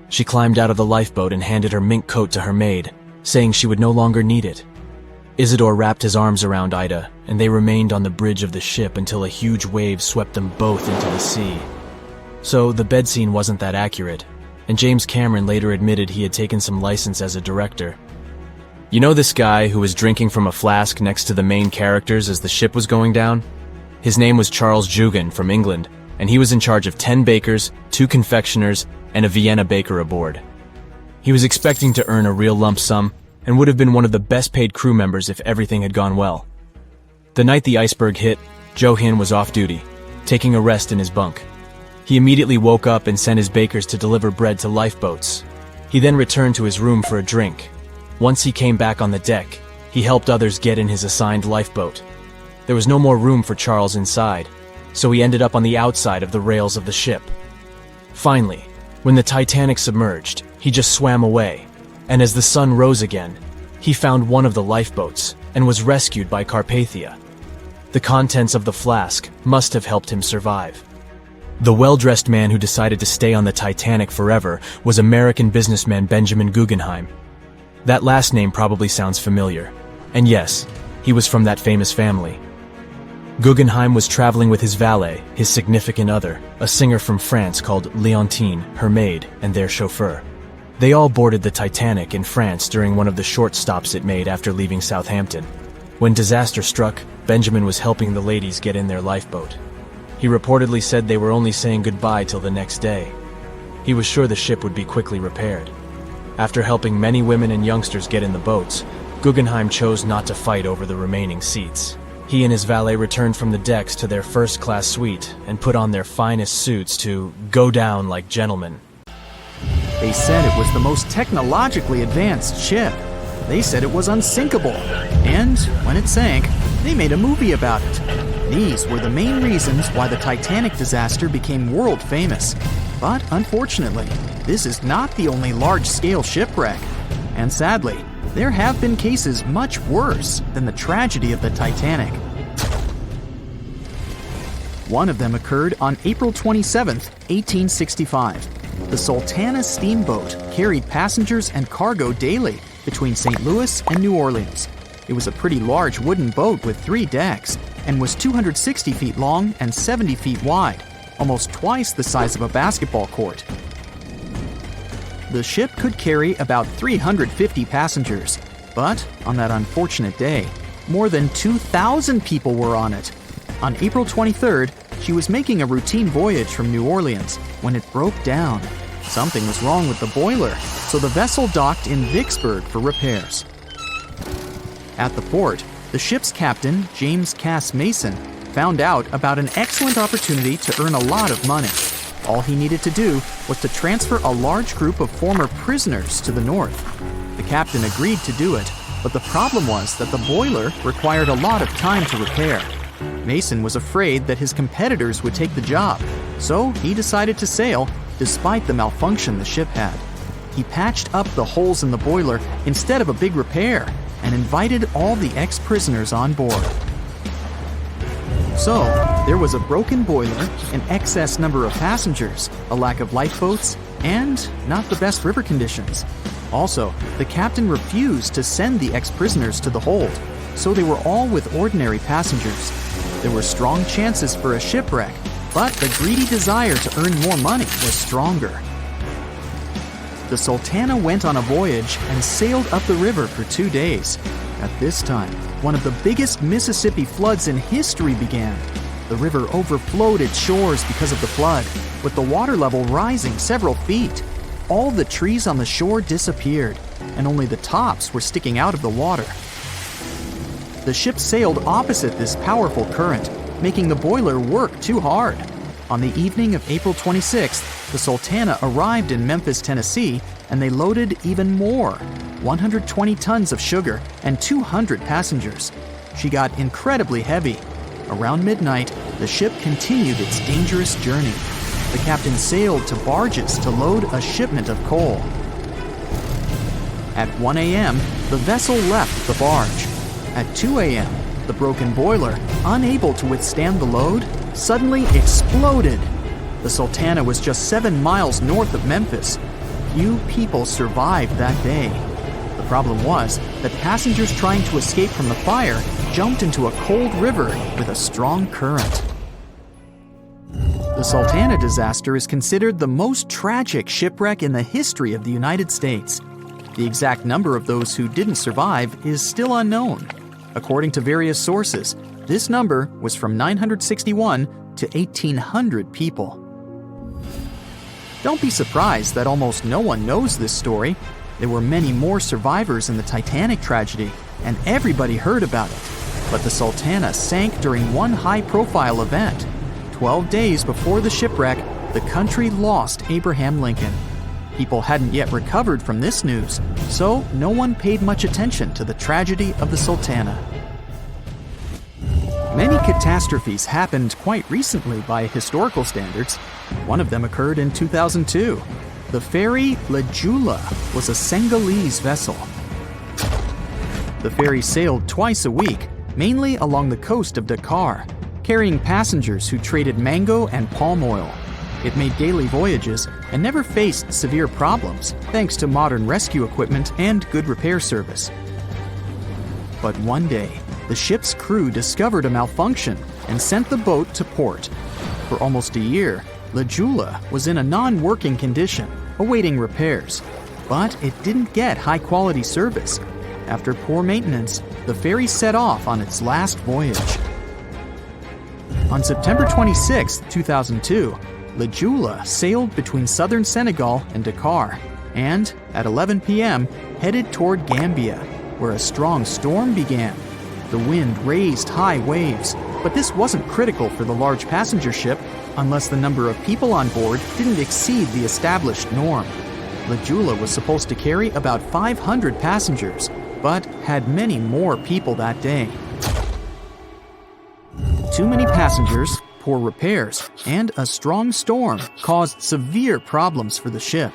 Speaker 5: She climbed out of the lifeboat and handed her mink coat to her maid, saying she would no longer need it. Isidore wrapped his arms around Ida, and they remained on the bridge of the ship until a huge wave swept them both into the sea. So the bed scene wasn't that accurate, and James Cameron later admitted he had taken some license as a director. You know this guy who was drinking from a flask next to the main characters as the ship was going down? His name was Charles Jugan from England, and he was in charge of 10 bakers, 2 confectioners, and a Vienna baker aboard. He was expecting to earn a real lump sum, and would have been one of the best-paid crew members if everything had gone well. The night the iceberg hit, Joe Hinn was off duty, taking a rest in his bunk. He immediately woke up and sent his bakers to deliver bread to lifeboats. He then returned to his room for a drink. Once he came back on the deck, he helped others get in his assigned lifeboat. There was no more room for Charles inside, so he ended up on the outside of the rails of the ship. Finally, when the Titanic submerged, he just swam away, and as the sun rose again, he found one of the lifeboats and was rescued by Carpathia. The contents of the flask must have helped him survive. The well-dressed man who decided to stay on the Titanic forever was American businessman Benjamin Guggenheim. That last name probably sounds familiar. And yes, he was from that famous family. Guggenheim was traveling with his valet, his significant other, a singer from France called Leontine, her maid, and their chauffeur. They all boarded the Titanic in France during one of the short stops it made after leaving Southampton. When disaster struck, Benjamin was helping the ladies get in their lifeboat. He reportedly said they were only saying goodbye till the next day. He was sure the ship would be quickly repaired. After helping many women and youngsters get in the boats, Guggenheim chose not to fight over the remaining seats. He and his valet returned from the decks to their first-class suite and put on their finest suits to go down like gentlemen.
Speaker 6: They said it was the most technologically advanced ship. They said it was unsinkable. And when it sank, they made a movie about it. These were the main reasons why the Titanic disaster became world famous. But unfortunately, this is not the only large-scale shipwreck. And sadly, there have been cases much worse than the tragedy of the Titanic. One of them occurred on April 27, 1865. The Sultana steamboat carried passengers and cargo daily between St. Louis and New Orleans. It was a pretty large wooden boat with 3 decks and was 260 feet long and 70 feet wide, almost twice the size of a basketball court. The ship could carry about 350 passengers, but on that unfortunate day, more than 2,000 people were on it. On April 23rd, she was making a routine voyage from New Orleans when it broke down. Something was wrong with the boiler, so the vessel docked in Vicksburg for repairs. At the port, the ship's captain, James Cass Mason, found out about an excellent opportunity to earn a lot of money. All he needed to do was to transfer a large group of former prisoners to the north. The captain agreed to do it, but the problem was that the boiler required a lot of time to repair. Mason was afraid that his competitors would take the job, so he decided to sail despite the malfunction the ship had. He patched up the holes in the boiler instead of a big repair and invited all the ex-prisoners on board. So, there was a broken boiler, an excess number of passengers, a lack of lifeboats, and not the best river conditions. Also, the captain refused to send the ex-prisoners to the hold, so they were all with ordinary passengers. There were strong chances for a shipwreck, but the greedy desire to earn more money was stronger. The Sultana went on a voyage and sailed up the river for 2 days. At this time, one of the biggest Mississippi floods in history began. The river overflowed its shores because of the flood, with the water level rising several feet. All the trees on the shore disappeared, and only the tops were sticking out of the water. The ship sailed opposite this powerful current, making the boiler work too hard. On the evening of April 26th, the Sultana arrived in Memphis, Tennessee, and they loaded even more, 120 tons of sugar and 200 passengers. She got incredibly heavy. Around midnight, the ship continued its dangerous journey. The captain sailed to barges to load a shipment of coal. At 1 a.m., the vessel left the barge. At 2 a.m., the broken boiler, unable to withstand the load, suddenly exploded. The Sultana was just 7 miles north of Memphis. Few people survived that day. The problem was that passengers trying to escape from the fire jumped into a cold river with a strong current. The Sultana disaster is considered the most tragic shipwreck in the history of the United States. The exact number of those who didn't survive is still unknown. According to various sources, this number was from 961 to 1,800 people. Don't be surprised that almost no one knows this story. There were many more survivors in the Titanic tragedy, and everybody heard about it. But the Sultana sank during one high-profile event. 12 days before the shipwreck, the country lost Abraham Lincoln. People hadn't yet recovered from this news, so no one paid much attention to the tragedy of the Sultana. Many catastrophes happened quite recently by historical standards. One of them occurred in 2002. The ferry La Jula was a Senegalese vessel. The ferry sailed twice a week, mainly along the coast of Dakar, carrying passengers who traded mango and palm oil. It made daily voyages and never faced severe problems thanks to modern rescue equipment and good repair service. But one day, the ship's crew discovered a malfunction and sent the boat to port. For almost a year, La Jula was in a non-working condition, awaiting repairs. But it didn't get high-quality service. After poor maintenance, the ferry set off on its last voyage. On September 26, 2002, La Jula sailed between southern Senegal and Dakar, and at 11 p.m. headed toward Gambia, where a strong storm began. The wind raised high waves, but this wasn't critical for the large passenger ship unless the number of people on board didn't exceed the established norm. La Jula was supposed to carry about 500 passengers, but had many more people that day. Too many passengers, poor repairs, and a strong storm caused severe problems for the ship.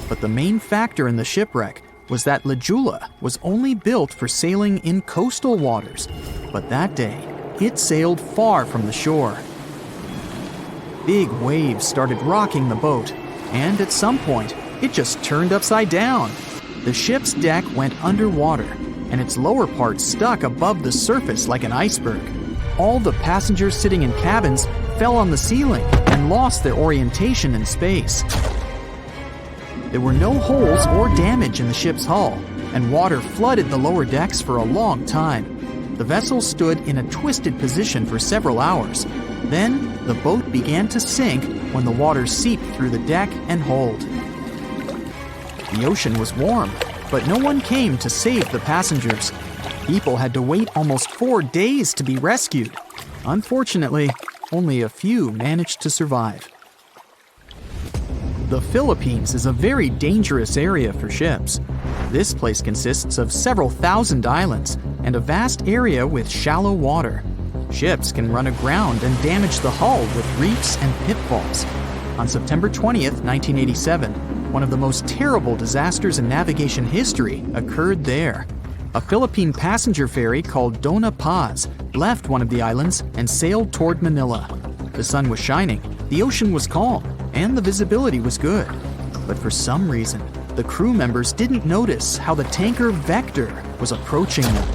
Speaker 6: But the main factor in the shipwreck was that La Jula was only built for sailing in coastal waters, but that day, it sailed far from the shore. Big waves started rocking the boat, and at some point, it just turned upside down. The ship's deck went underwater, and its lower part stuck above the surface like an iceberg. All the passengers sitting in cabins fell on the ceiling and lost their orientation in space. There were no holes or damage in the ship's hull, and water flooded the lower decks for a long time. The vessel stood in a twisted position for several hours. Then, the boat began to sink when the water seeped through the deck and hold. The ocean was warm, but no one came to save the passengers. People had to wait almost 4 days to be rescued. Unfortunately, only a few managed to survive. The Philippines is a very dangerous area for ships. This place consists of several thousand islands and a vast area with shallow water. Ships can run aground and damage the hull with reefs and pitfalls. On September 20th, 1987, one of the most terrible disasters in navigation history occurred there. A Philippine passenger ferry called Dona Paz left one of the islands and sailed toward Manila. The sun was shining, the ocean was calm, and the visibility was good. But for some reason, the crew members didn't notice how the tanker Vector was approaching them.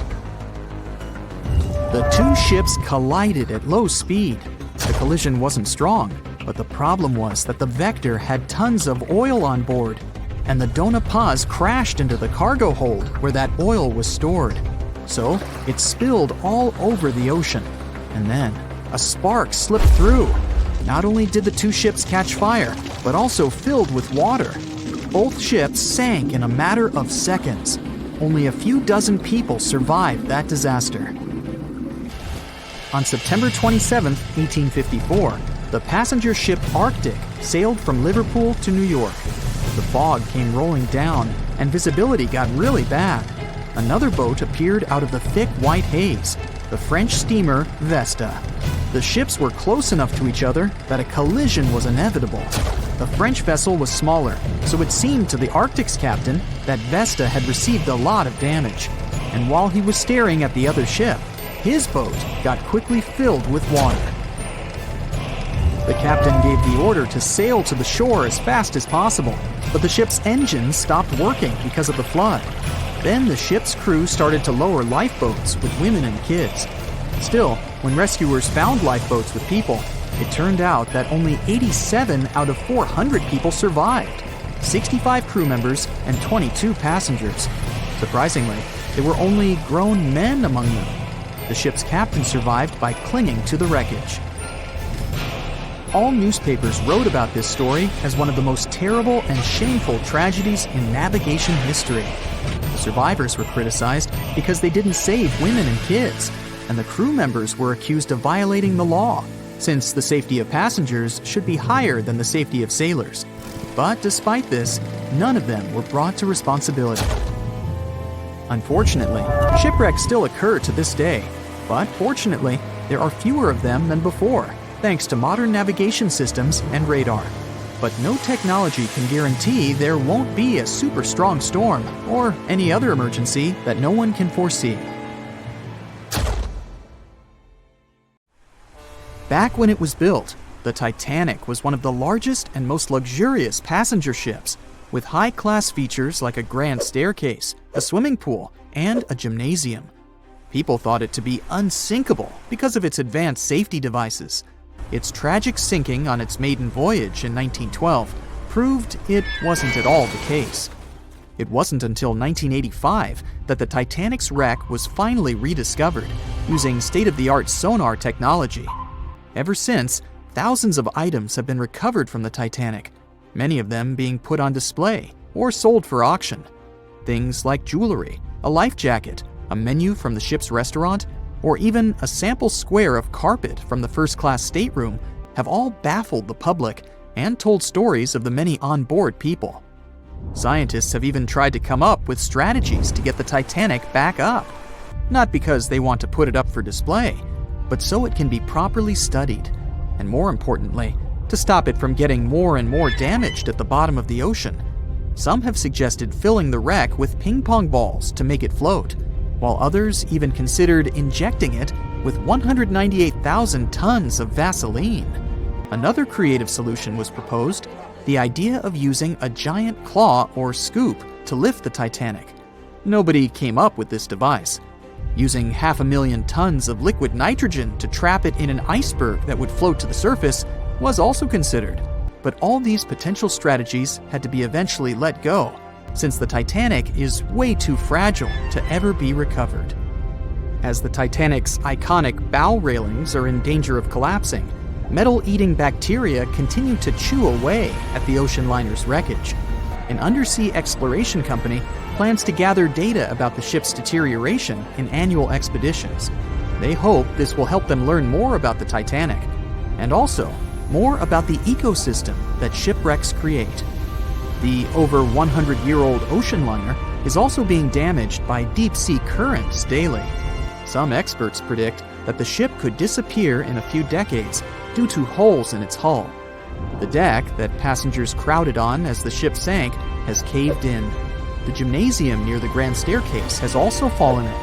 Speaker 6: The two ships collided at low speed. The collision wasn't strong, but the problem was that the Vector had tons of oil on board, and the Dona Paz crashed into the cargo hold where that oil was stored. So it spilled all over the ocean, and then a spark slipped through. Not only did the two ships catch fire, but also filled with water. Both ships sank in a matter of seconds. Only a few dozen people survived that disaster. On September 27, 1854, the passenger ship Arctic sailed from Liverpool to New York. The fog came rolling down, and visibility got really bad. Another boat appeared out of the thick white haze, the French steamer Vesta. The ships were close enough to each other that a collision was inevitable. The French vessel was smaller, so it seemed to the Arctic's captain that Vesta had received a lot of damage. And while he was staring at the other ship, his boat got quickly filled with water. The captain gave the order to sail to the shore as fast as possible, but the ship's engines stopped working because of the flood. Then the ship's crew started to lower lifeboats with women and kids. Still, when rescuers found lifeboats with people, it turned out that only 87 out of 400 people survived, 65 crew members and 22 passengers. Surprisingly, there were only grown men among them. The ship's captain survived by clinging to the wreckage. All newspapers wrote about this story as one of the most terrible and shameful tragedies in navigation history. The survivors were criticized because they didn't save women and kids, and the crew members were accused of violating the law, since the safety of passengers should be higher than the safety of sailors. But despite this, none of them were brought to responsibility. Unfortunately, shipwrecks still occur to this day, but fortunately, There are fewer of them than before, thanks to modern navigation systems and radar. But no technology can guarantee there won't be a super strong storm or any other emergency that no one can foresee. Back when it was built, the Titanic was one of the largest and most luxurious passenger ships, with high-class features like a grand staircase, a swimming pool, and a gymnasium. People thought it to be unsinkable because of its advanced safety devices. Its tragic sinking on its maiden voyage in 1912 proved it wasn't at all the case. It wasn't until 1985 that the Titanic's wreck was finally rediscovered using state-of-the-art sonar technology. Ever since, thousands of items have been recovered from the Titanic, many of them being put on display or sold for auction. Things like jewelry, a life jacket, a menu from the ship's restaurant, or even a sample square of carpet from the first-class stateroom have all baffled the public and told stories of the many on-board people. Scientists have even tried to come up with strategies to get the Titanic back up, not because they want to put it up for display, but so it can be properly studied, and more importantly, to stop it from getting more and more damaged at the bottom of the ocean. Some have suggested filling the wreck with ping pong balls to make it float, while others even considered injecting it with 198,000 tons of Vaseline. Another creative solution was proposed, the idea of using a giant claw or scoop to lift the Titanic. Nobody came up with this device. Using 500,000 tons of liquid nitrogen to trap it in an iceberg that would float to the surface was also considered, but all these potential strategies had to be eventually let go, since the Titanic is way too fragile to ever be recovered. As the Titanic's iconic bow railings are in danger of collapsing, metal-eating bacteria continue to chew away at the ocean liner's wreckage. An undersea exploration company plans to gather data about the ship's deterioration in annual expeditions. They hope this will help them learn more about the Titanic, and also more about the ecosystem that shipwrecks create. The over 100-year-old ocean liner is also being damaged by deep-sea currents daily. Some experts predict that the ship could disappear in a few decades due to holes in its hull. The deck that passengers crowded on as the ship sank has caved in. The gymnasium near the grand staircase has also fallen in,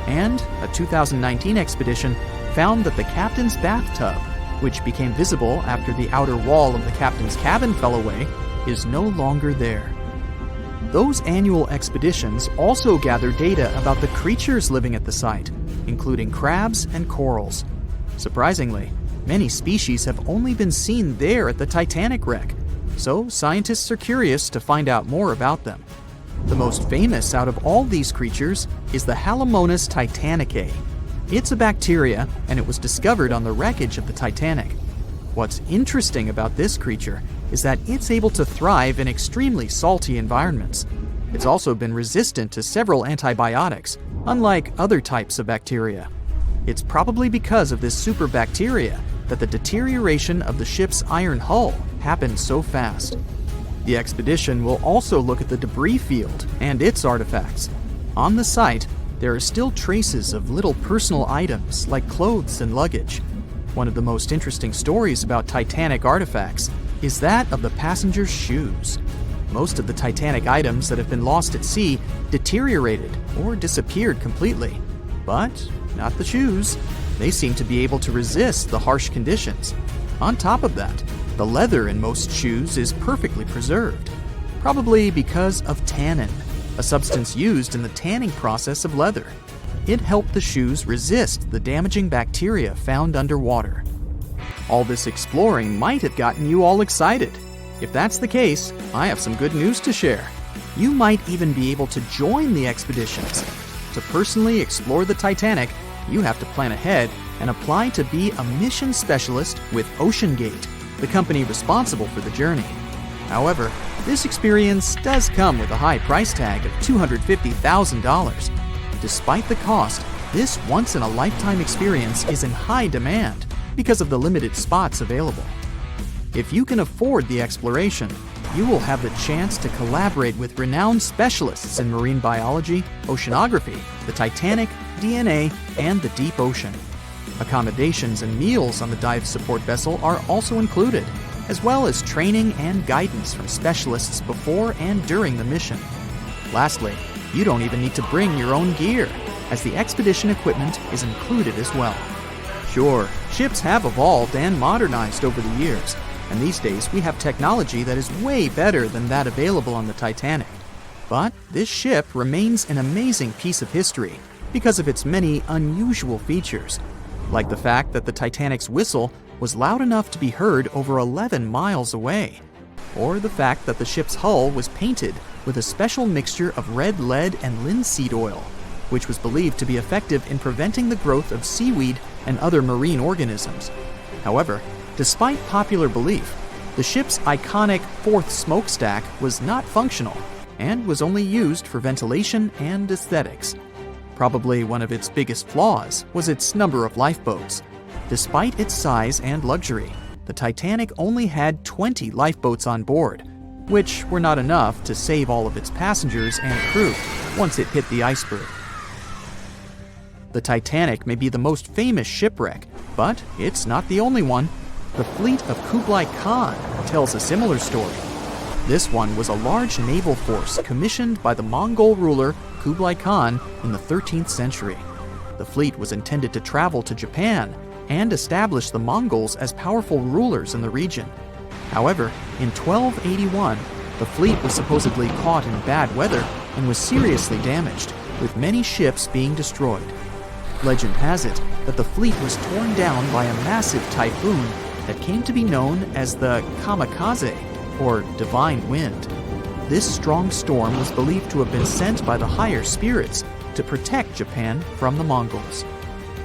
Speaker 6: and a 2019 expedition found that the captain's bathtub, which became visible after the outer wall of the captain's cabin fell away, is no longer there. Those annual expeditions also gather data about the creatures living at the site, including crabs and corals. Surprisingly, many species have only been seen there at the Titanic wreck, so scientists are curious to find out more about them. The most famous out of all these creatures is the Halomonas titanicae. It's a bacteria, and it was discovered on the wreckage of the Titanic. What's interesting about this creature is that it's able to thrive in extremely salty environments. It's also been resistant to several antibiotics, unlike other types of bacteria. It's probably because of this super bacteria that the deterioration of the ship's iron hull happened so fast. The expedition will also look at the debris field and its artifacts. On the site, there are still traces of little personal items like clothes and luggage. One of the most interesting stories about Titanic artifacts is that of the passengers' shoes. Most of the Titanic items that have been lost at sea deteriorated or disappeared completely. But not the shoes. They seem to be able to resist the harsh conditions. On top of that, the leather in most shoes is perfectly preserved, probably because of tannin, a substance used in the tanning process of leather. It helped the shoes resist the damaging bacteria found underwater. All this exploring might have gotten you all excited. If that's the case, I have some good news to share. You might even be able to join the expeditions. To personally explore the Titanic, you have to plan ahead and apply to be a mission specialist with OceanGate, the company responsible for the journey. However, this experience does come with a high price tag of $250,000. Despite the cost, this once-in-a-lifetime experience is in high demand because of the limited spots available. If you can afford the exploration, you will have the chance to collaborate with renowned specialists in marine biology, oceanography, the Titanic, DNA, and the deep ocean. Accommodations and meals on the dive support vessel are also included, as well as training and guidance from specialists before and during the mission. Lastly, you don't even need to bring your own gear, as the expedition equipment is included as well. Sure, ships have evolved and modernized over the years, and these days we have technology that is way better than that available on the Titanic. But this ship remains an amazing piece of history because of its many unusual features, like the fact that the Titanic's whistle was loud enough to be heard over 11 miles away, or the fact that the ship's hull was painted with a special mixture of red lead and linseed oil, which was believed to be effective in preventing the growth of seaweed and other marine organisms. However, despite popular belief, the ship's iconic fourth smokestack was not functional and was only used for ventilation and aesthetics. Probably one of its biggest flaws was its number of lifeboats. Despite its size and luxury, the Titanic only had 20 lifeboats on board, which were not enough to save all of its passengers and crew once it hit the iceberg. The Titanic may be the most famous shipwreck, but it's not the only one. The fleet of Kublai Khan tells a similar story. This one was a large naval force commissioned by the Mongol ruler Kublai Khan in the 13th century. The fleet was intended to travel to Japan and establish the Mongols as powerful rulers in the region. However, in 1281, the fleet was supposedly caught in bad weather and was seriously damaged, with many ships being destroyed. Legend has it that the fleet was torn down by a massive typhoon that came to be known as the kamikaze, or divine wind. This strong storm was believed to have been sent by the higher spirits to protect Japan from the Mongols.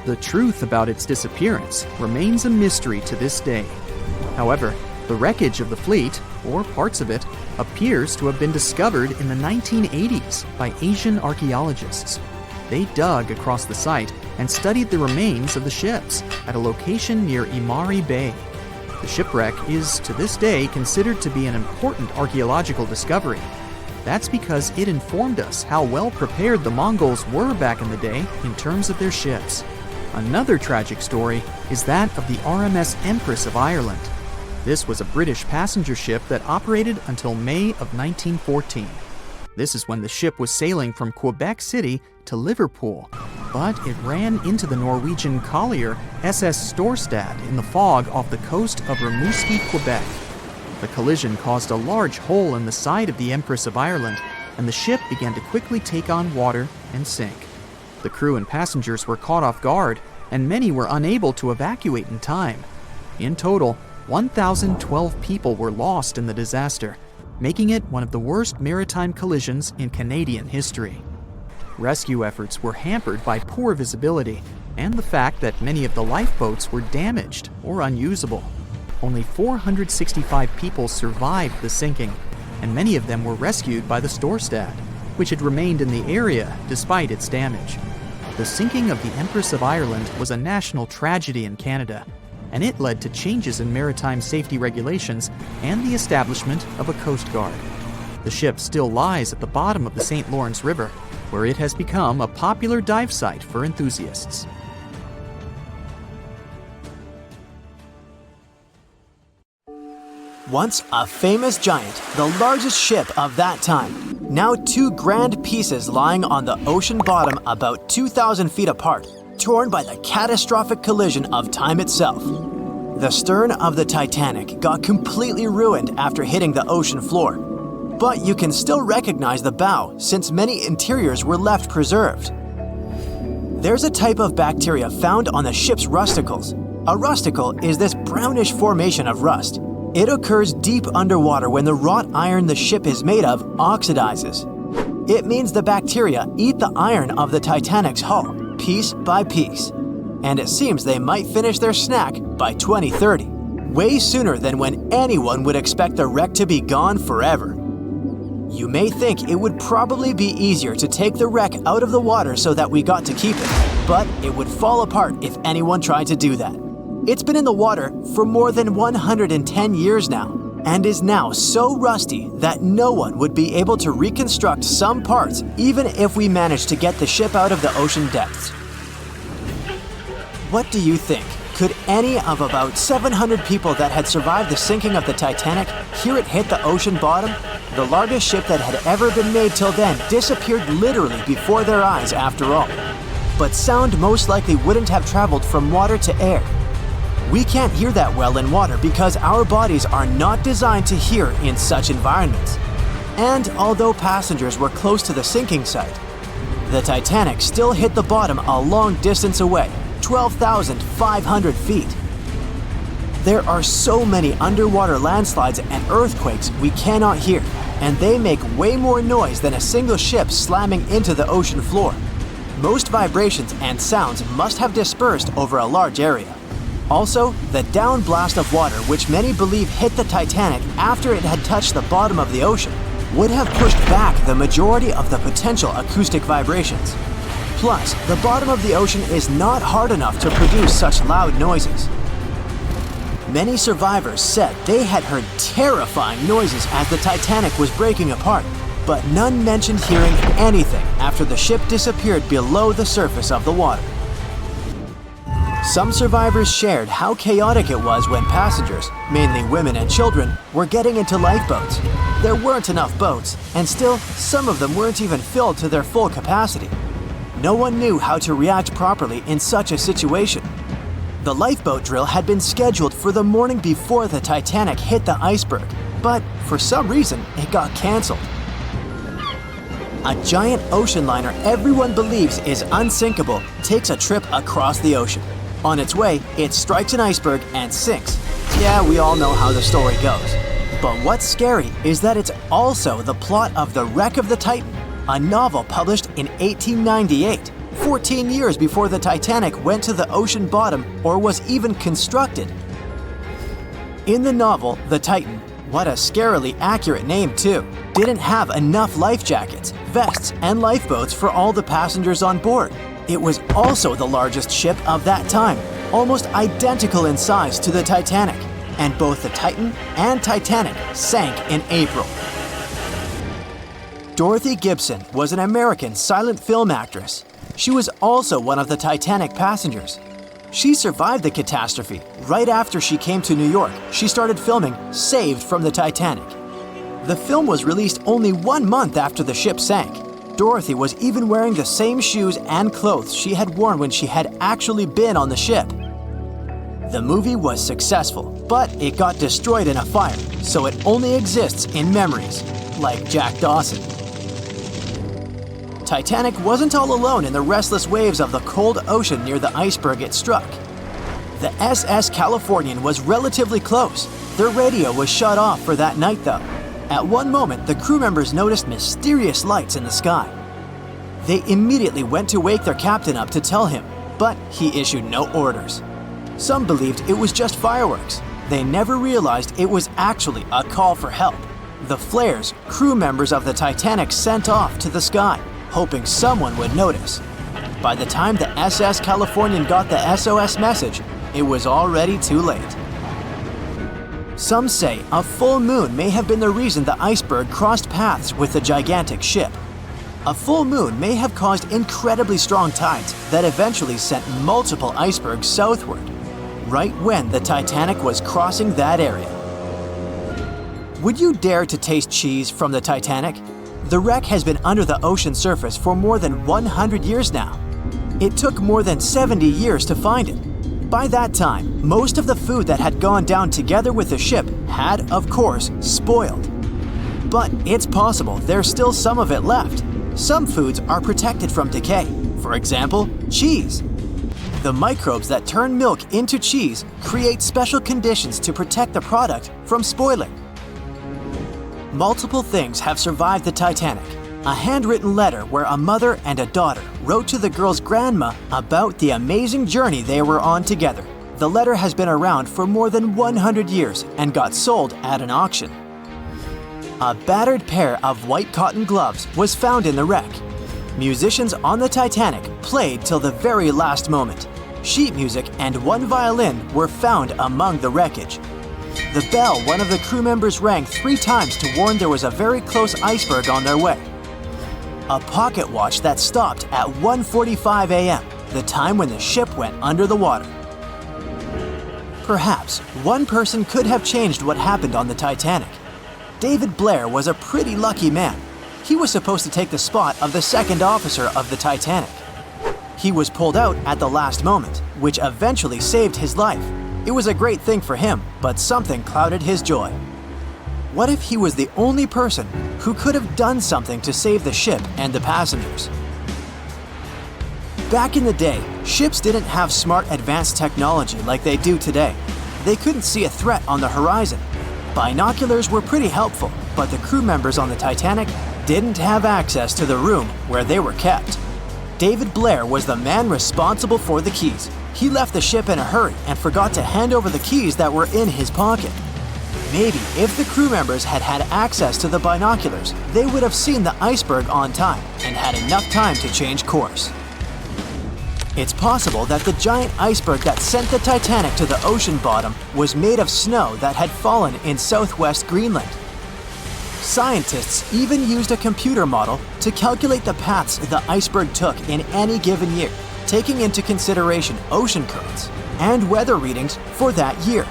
Speaker 6: The truth about its disappearance remains a mystery to this day. However, the wreckage of the fleet, or parts of it, appears to have been discovered in the 1980s by Asian archaeologists. They dug across the site and studied the remains of the ships at a location near Imari Bay. The shipwreck is, to this day, considered to be an important archaeological discovery. That's because it informed us how well prepared the Mongols were back in the day in terms of their ships. Another tragic story is that of the RMS Empress of Ireland. This was a British passenger ship that operated until May of 1914. This is when the ship was sailing from Quebec City to Liverpool, but it ran into the Norwegian collier SS Storstad in the fog off the coast of Rimouski, Quebec. The collision caused a large hole in the side of the Empress of Ireland, and the ship began to quickly take on water and sink. The crew and passengers were caught off guard, and many were unable to evacuate in time. In total, 1,012 people were lost in the disaster, making it one of the worst maritime collisions in Canadian history. Rescue efforts were hampered by poor visibility and the fact that many of the lifeboats were damaged or unusable. Only 465 people survived the sinking, and many of them were rescued by the Storstad, which had remained in the area despite its damage. The sinking of the Empress of Ireland was a national tragedy in Canada, and it led to changes in maritime safety regulations and the establishment of a Coast Guard. The ship still lies at the bottom of the St. Lawrence River, where it has become a popular dive site for enthusiasts.
Speaker 3: Once a famous giant, the largest ship of that time, now two grand pieces lying on the ocean bottom about 2,000 feet apart, torn by the catastrophic collision of time itself. The stern of the Titanic got completely ruined after hitting the ocean floor, but you can still recognize the bow since many interiors were left preserved. There's a type of bacteria found on the ship's rusticles. A rusticle is this brownish formation of rust. It occurs deep underwater when the wrought iron the ship is made of oxidizes. It means the bacteria eat the iron of the Titanic's hull, piece by piece. And it seems they might finish their snack by 2030, way sooner than when anyone would expect the wreck to be gone forever. You may think it would probably be easier to take the wreck out of the water so that we got to keep it, but it would fall apart if anyone tried to do that. It's been in the water for more than 110 years now, and is now so rusty that no one would be able to reconstruct some parts even if we managed to get the ship out of the ocean depths. What do you think? Could any of about 700 people that had survived the sinking of the Titanic hear it hit the ocean bottom? The largest ship that had ever been made till then disappeared literally before their eyes after all. But sound most likely wouldn't have traveled from water to air. We can't hear that well in water because our bodies are not designed to hear in such environments. And although passengers were close to the sinking site, the Titanic still hit the bottom a long distance away, 12,500 feet. There are so many underwater landslides and earthquakes we cannot hear, and they make way more noise than a single ship slamming into the ocean floor. Most vibrations and sounds must have dispersed over a large area. Also, the downblast of water, which many believe hit the Titanic after it had touched the bottom of the ocean, would have pushed back the majority of the potential acoustic vibrations. Plus, the bottom of the ocean is not hard enough to produce such loud noises. Many survivors said they had heard terrifying noises as the Titanic was breaking apart, but none mentioned hearing anything after the ship disappeared below the surface of the water. Some survivors shared how chaotic it was when passengers, mainly women and children, were getting into lifeboats. There weren't enough boats, and still, some of them weren't even filled to their full capacity. No one knew how to react properly in such a situation. The lifeboat drill had been scheduled for the morning before the Titanic hit the iceberg, but for some reason, it got canceled. A giant ocean liner everyone believes is unsinkable takes a trip across the ocean. On its way, it strikes an iceberg and sinks. Yeah, we all know how the story goes. But what's scary is that it's also the plot of The Wreck of the Titan, a novel published in 1898, 14 years before the Titanic went to the ocean bottom or was even constructed. In the novel, the Titan, what a scarily accurate name too, didn't have enough life jackets, vests, and lifeboats for all the passengers on board. It was also the largest ship of that time, almost identical in size to the Titanic, and both the Titan and Titanic sank in April. Dorothy Gibson was an American silent film actress. She was also one of the Titanic passengers. She survived the catastrophe. Right after she came to New York, she started filming Saved from the Titanic. The film was released only 1 month after the ship sank. Dorothy was even wearing the same shoes and clothes she had worn when she had actually been on the ship. The movie was successful, but it got destroyed in a fire, so it only exists in memories, like Jack Dawson. Titanic wasn't all alone in the restless waves of the cold ocean near the iceberg it struck. The SS Californian was relatively close. Their radio was shut off for that night though. At one moment, the crew members noticed mysterious lights in the sky. They immediately went to wake their captain up to tell him, but he issued no orders. Some believed it was just fireworks. They never realized it was actually a call for help. The flares crew members of the Titanic sent off to the sky, hoping someone would notice. By the time the SS Californian got the SOS message, it was already too late. Some say a full moon may have been the reason the iceberg crossed paths with the gigantic ship. A full moon may have caused incredibly strong tides that eventually sent multiple icebergs southward, right when the Titanic was crossing that area. Would you dare to taste cheese from the Titanic? The wreck has been under the ocean surface for more than 100 years now. It took more than 70 years to find it. By that time, most of the food that had gone down together with the ship had, of course, spoiled. But it's possible there's still some of it left. Some foods are protected from decay. For example, cheese. The microbes that turn milk into cheese create special conditions to protect the product from spoiling. Multiple things have survived the Titanic. A handwritten letter where a mother and a daughter wrote to the girl's grandma about the amazing journey they were on together. The letter has been around for more than 100 years and got sold at an auction. A battered pair of white cotton gloves was found in the wreck. Musicians on the Titanic played till the very last moment. Sheet music and one violin were found among the wreckage. The bell one of the crew members rang 3 times to warn there was a very close iceberg on their way. A pocket watch that stopped at 1:45 a.m.
Speaker 7: the time when the ship went under the water. Perhaps one person could have changed what happened on the Titanic. David Blair was a pretty lucky man. He was supposed to take the spot of the second officer of the Titanic. He was pulled out at the last moment, which eventually saved his life. It was a great thing for him, but something clouded his joy. What if he was the only person who could have done something to save the ship and the passengers? Back in the day, ships didn't have smart advanced technology like they do today. They couldn't see a threat on the horizon. Binoculars were pretty helpful, but the crew members on the Titanic didn't have access to the room where they were kept. David Blair was the man responsible for the keys. He left the ship in a hurry and forgot to hand over the keys that were in his pocket. Maybe if the crew members had had access to the binoculars, they would have seen the iceberg on time and had enough time to change course. It's possible that the giant iceberg that sent the Titanic to the ocean bottom was made of snow that had fallen in southwest Greenland. Scientists even used a computer model to calculate the paths the iceberg took in any given year, taking into consideration ocean currents and weather readings for that year.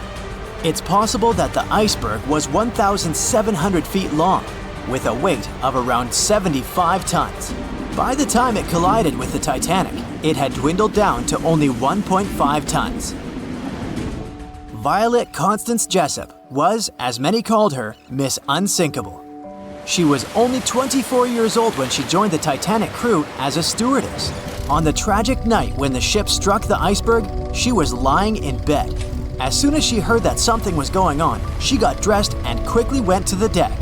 Speaker 7: It's possible that the iceberg was 1,700 feet long, with a weight of around 75 tons. By the time it collided with the Titanic, it had dwindled down to only 1.5 tons. Violet Constance Jessup was, as many called her, Miss Unsinkable. She was only 24 years old when she joined the Titanic crew as a stewardess. On the tragic night when the ship struck the iceberg, she was lying in bed. As soon as she heard that something was going on, she got dressed and quickly went to the deck.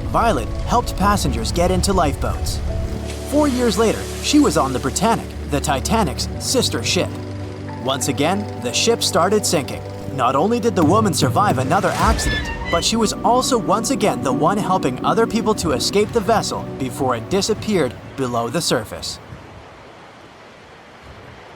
Speaker 7: Violet helped passengers get into lifeboats. 4 years later, she was on the Britannic, the Titanic's sister ship. Once again, the ship started sinking. Not only did the woman survive another accident, but she was also once again the one helping other people to escape the vessel before it disappeared below the surface.